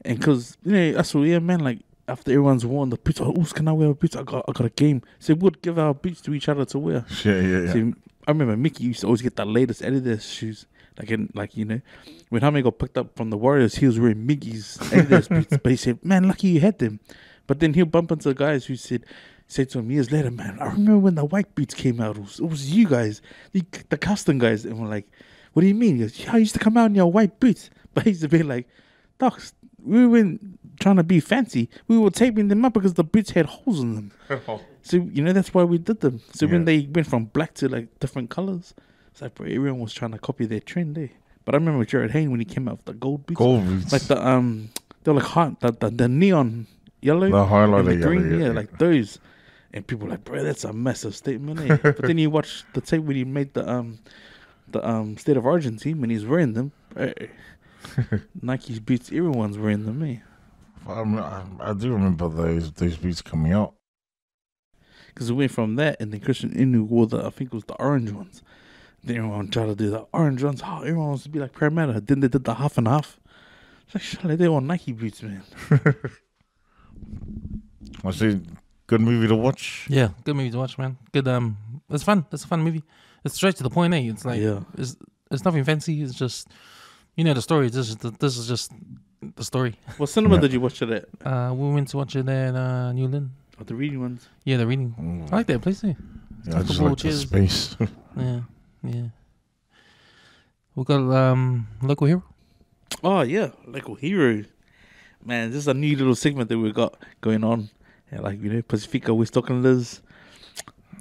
And because, you know, that's what, yeah, man, like, after everyone's worn the boots, oh, can I wear a boots? I got a game. So we would give our boots to each other to wear. Yeah. So I remember Mickey used to always get the latest Adidas shoes. Like, you know, when Hamid got picked up from the Warriors, he was wearing Mickey's Adidas boots. But he said, man, lucky you had them. But then he'll bump into the guys who said to him years later, man, I remember when the white boots came out. It was you guys, the custom guys. And we're like, what do you mean? He goes, yeah, I used to come out in your white boots. But he used to be like, docs, we weren't trying to be fancy. We were taping them up because the boots had holes in them. So, you know, that's why we did them. So when they went from black to like different colors, it's like, bro, everyone was trying to copy their trend there. But I remember Jared Hayne when he came out with the gold boots. Like they were like hot, the neon yellow, the highlighter and the green, yellow, yeah, like those. And people were like, bro, that's a massive statement, eh? But then you watch the tape when he made the State of Origin team and he's wearing them. Bro, Nike's boots, everyone's wearing them, eh? I do remember those boots coming out. Because it went from that, and then Christian Inu wore I think it was the orange ones. Then everyone tried to do the orange ones. Oh, everyone wants to be like Parramatta. Then they did the half and half. It's like, shit, they're all Nike boots, man. I see. Good movie to watch. Yeah, good movie to watch, man. Good. It's fun. It's a fun movie. It's straight to the point, eh? It's like, it's nothing fancy. It's just, you know, the story. This is just the story. What cinema did you watch it at? We went to watch it at Newland. Oh, the reading ones. Yeah, the reading. I like that place, eh? Yeah, I just like the space. Yeah. We got Local Hero. Oh yeah, Local Hero. Man, this is a new little segment that we got going on. Yeah, like, you know, Pacifica, West Aucklanders.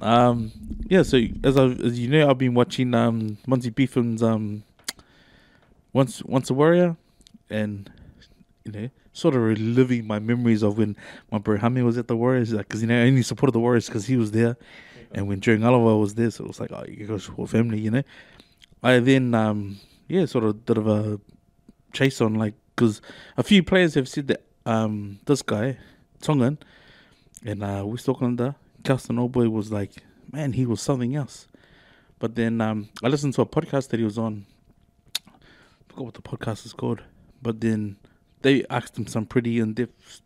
Yeah, so as you know, I've been watching Monty Python's Once a Warrior, and, you know, sort of reliving my memories of when my bro Hami was at the Warriors, like, because, you know, I only supported the Warriors because he was there, and when Joe Oliver was there, so it was like, oh, you guys were family, you know. I then sort of did a chase on, like, because a few players have said that this guy Tongan and West Aucklander Carsten Oldboy was like, man, he was something else. But then I listened to a podcast that he was on. I forgot what the podcast is called. But then they asked him some pretty in-depth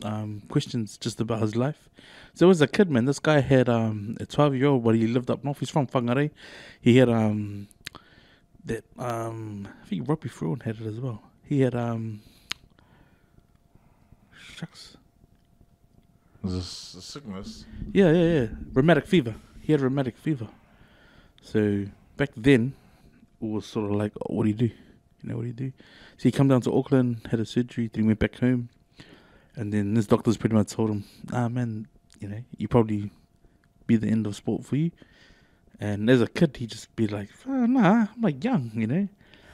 questions just about his life. So it was a kid, man. This guy had a 12-year-old, but he lived up north. He's from Whangarei. He had that I think Robbie Fruin had it as well. He had shucks. Was this a sickness? Yeah. Rheumatic fever. He had rheumatic fever. So back then, it was sort of like, oh, what do you do? You know, what do you do? So he come down to Auckland, had a surgery, then he went back home. And then his doctors pretty much told him, man, you know, you probably be the end of sport for you. And as a kid, he'd just be like, nah, I'm like young, you know.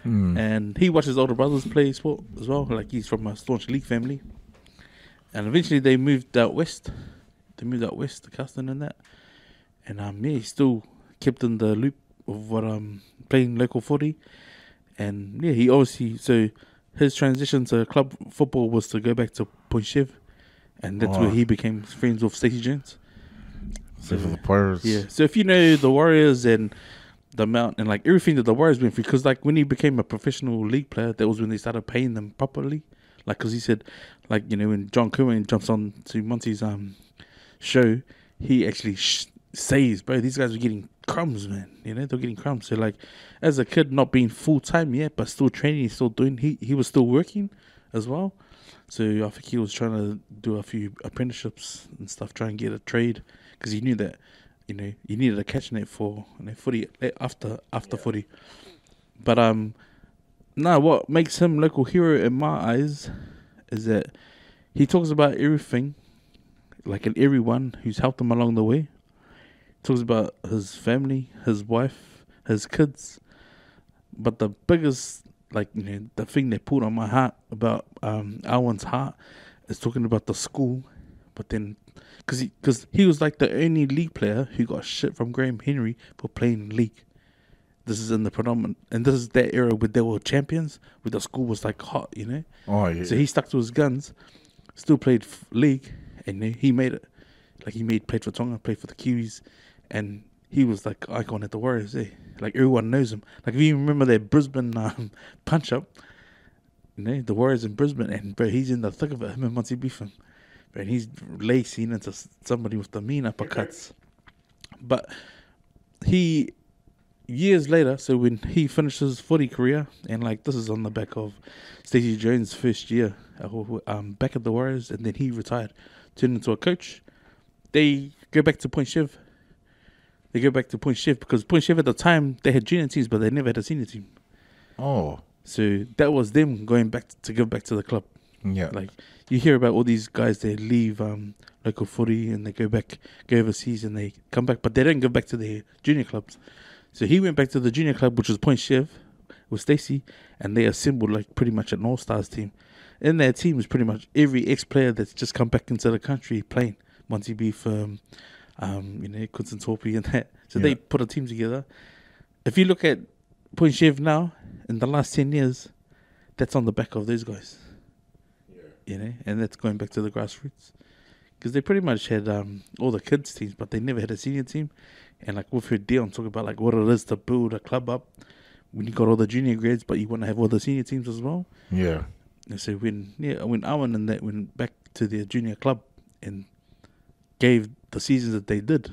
And he watched his older brothers play sport as well. Like, he's from a staunch league family. And eventually they moved out west. They moved out west to Carsten and that. And he still kept in the loop of what playing local footy, and yeah, he obviously his transition to club football was to go back to Point Chev, and that's where he became friends with Stacey Jones. So for the Pirates. Yeah. So if you know the Warriors and the Mount and like everything that the Warriors went through, because like when he became a professional league player, that was when they started paying them properly. Like, because he said, like, you know, when John Kerwin jumps on to Monty's show, he actually says, bro, these guys were getting crumbs, man. You know, they're getting crumbs. So like, as a kid, not being full time yet, but still training, still doing, he was still working as well. So I think he was trying to do a few apprenticeships and stuff, try and get a trade, because he knew that, you know, you needed a catch net for, you know, footy after footy. But now what makes him local hero in my eyes is that he talks about everything, like, and everyone who's helped him along the way. He talks about his family, his wife, his kids. But the biggest, like, you know, the thing that pulled on my heart about Alwyn's heart is talking about the school. But then, because he was like the only league player who got shit from Graham Henry for playing league. This is in the predominant, and this is that era where they were champions, where the school was like hot, you know. Oh yeah. So he stuck to his guns, still played league, and he made it. Like played for Tonga, played for the Kiwis, and he was like icon at the Warriors. Eh? Like everyone knows him. Like if you remember that Brisbane punch up, you know, the Warriors in Brisbane, and bro, he's in the thick of it. Him and Monty beefing, and he's lacing into somebody with the mean uppercuts. But years later, so when he finished his footy career, and like this is on the back of Stacey Jones' first year back at the Warriors, and then he retired, turned into a coach. They go back to Point Chev. Because Point Chev at the time, they had junior teams, but they never had a senior team. Oh. So that was them going back to give back to the club. Yeah. Like, you hear about all these guys, they leave local footy and they go overseas and they come back, but they don't go back to their junior clubs. So he went back to the junior club, which was Point Chev, with Stacey, and they assembled like pretty much an all-stars team. In their team was pretty much every ex-player that's just come back into the country playing. Monty Beef, you know, Quinton Torpy and that. So they put a team together. If you look at Point Chev now, in the last 10 years, that's on the back of those guys. Yeah. You know, and that's going back to the grassroots. Because they pretty much had all the kids' teams, but they never had a senior team. And like we've heard Dion talk about like what it is to build a club up when you got all the junior grades, but you want to have all the senior teams as well. Yeah. And so when Owen and that went back to their junior club and gave the seasons that they did,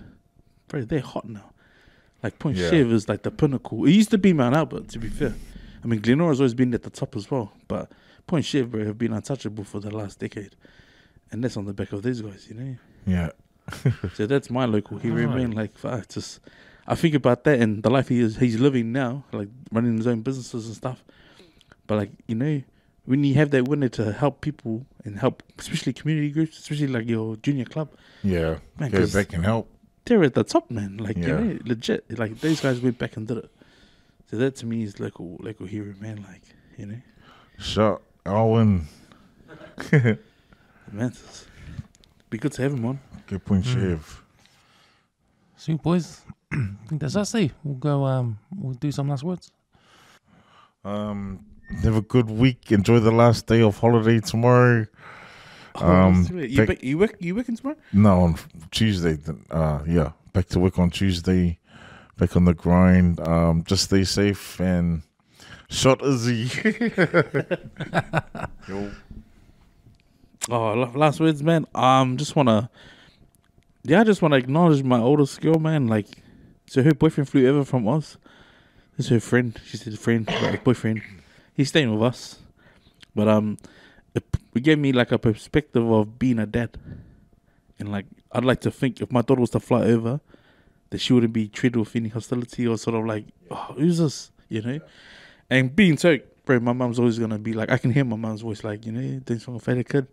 bro, they're hot now. Like Point Chev is like the pinnacle. It used to be Mount Albert, to be fair. I mean, Glenora's always been at the top as well, but Point Chev, bro, have been untouchable for the last decade, and that's on the back of these guys, you know. Yeah. So that's my local hero, man. Like, I think about that and the life he's living now, like running his own businesses and stuff. But like, you know, when you have that winner to help people and help, especially community groups, especially like your junior club. Yeah. Man, Go back and help. They're at the top, man. Like, you know, legit. Like, those guys went back and did it. So that to me is local hero, man. Like, you know. Shut Alwyn. Man, be good to have him on. Good Point Chev. Sweet, boys. I think that's us, eh? We'll go, we'll do some last words. Have a good week. Enjoy the last day of holiday tomorrow. You working tomorrow? No, on Tuesday. Back to work on Tuesday. Back on the grind. Just stay safe and shot Izzy. Yo. Oh, last words, man. I just wanna acknowledge my oldest girl, man. Like, so her boyfriend flew over from Oz. This is her friend. She said friend, like boyfriend. He's staying with us, but it gave me like a perspective of being a dad, and like I'd like to think if my daughter was to fly over, that she wouldn't be treated with any hostility or sort of like, oh, who's this, you know? And being so, bro, my mom's always gonna be like, I can hear my mom's voice, like, you know, things from a favorite kid,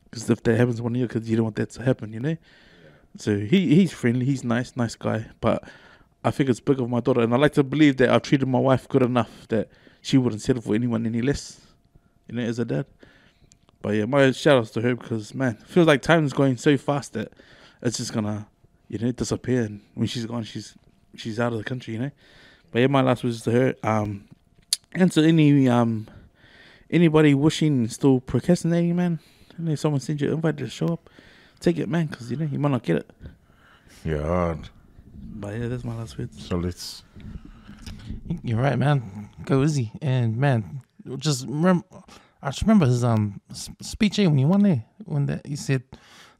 because if that happens to one of your kids, you don't want that to happen, you know. So he's friendly, he's nice guy, but I think it's big of my daughter, and I like to believe that I've treated my wife good enough that she wouldn't settle for anyone any less, you know, as a dad. But yeah, my shout outs to her, because man, it feels like time's going so fast that it's just gonna, you know, disappear, and when she's gone, she's she's out of the country, you know. But yeah, my last wishes to her. And to anybody wishing, still procrastinating, man. And if someone sends you an invite to show up, take it, man, because you know you might not get it. Yeah, hard. But yeah, that's my last words. So let's. You're right, man. Go Izzy. And man, I just remember his speech when he won there. When he said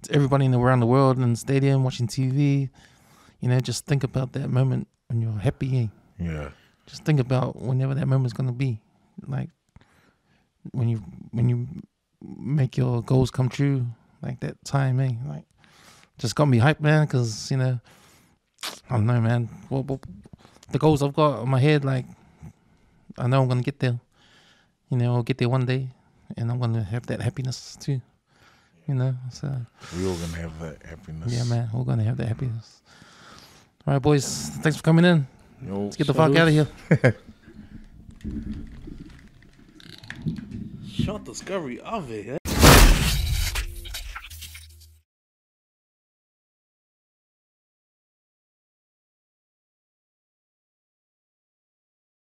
to everybody around the world in the stadium watching TV, you know, just think about that moment when you're happy. Yeah. Just think about whenever that moment's gonna be, like when you make your goals come true, like that time, like just got me hyped, man. Because you know, I don't know, man. What the goals I've got in my head, like I know I'm gonna get there. You know, I'll get there one day, and I'm gonna have that happiness too. You know, so we all gonna have that happiness. Yeah, man, we're gonna have that happiness. All right, boys. Thanks for coming in. Yo, let's get the fuck out of here. Short discovery of it, eh?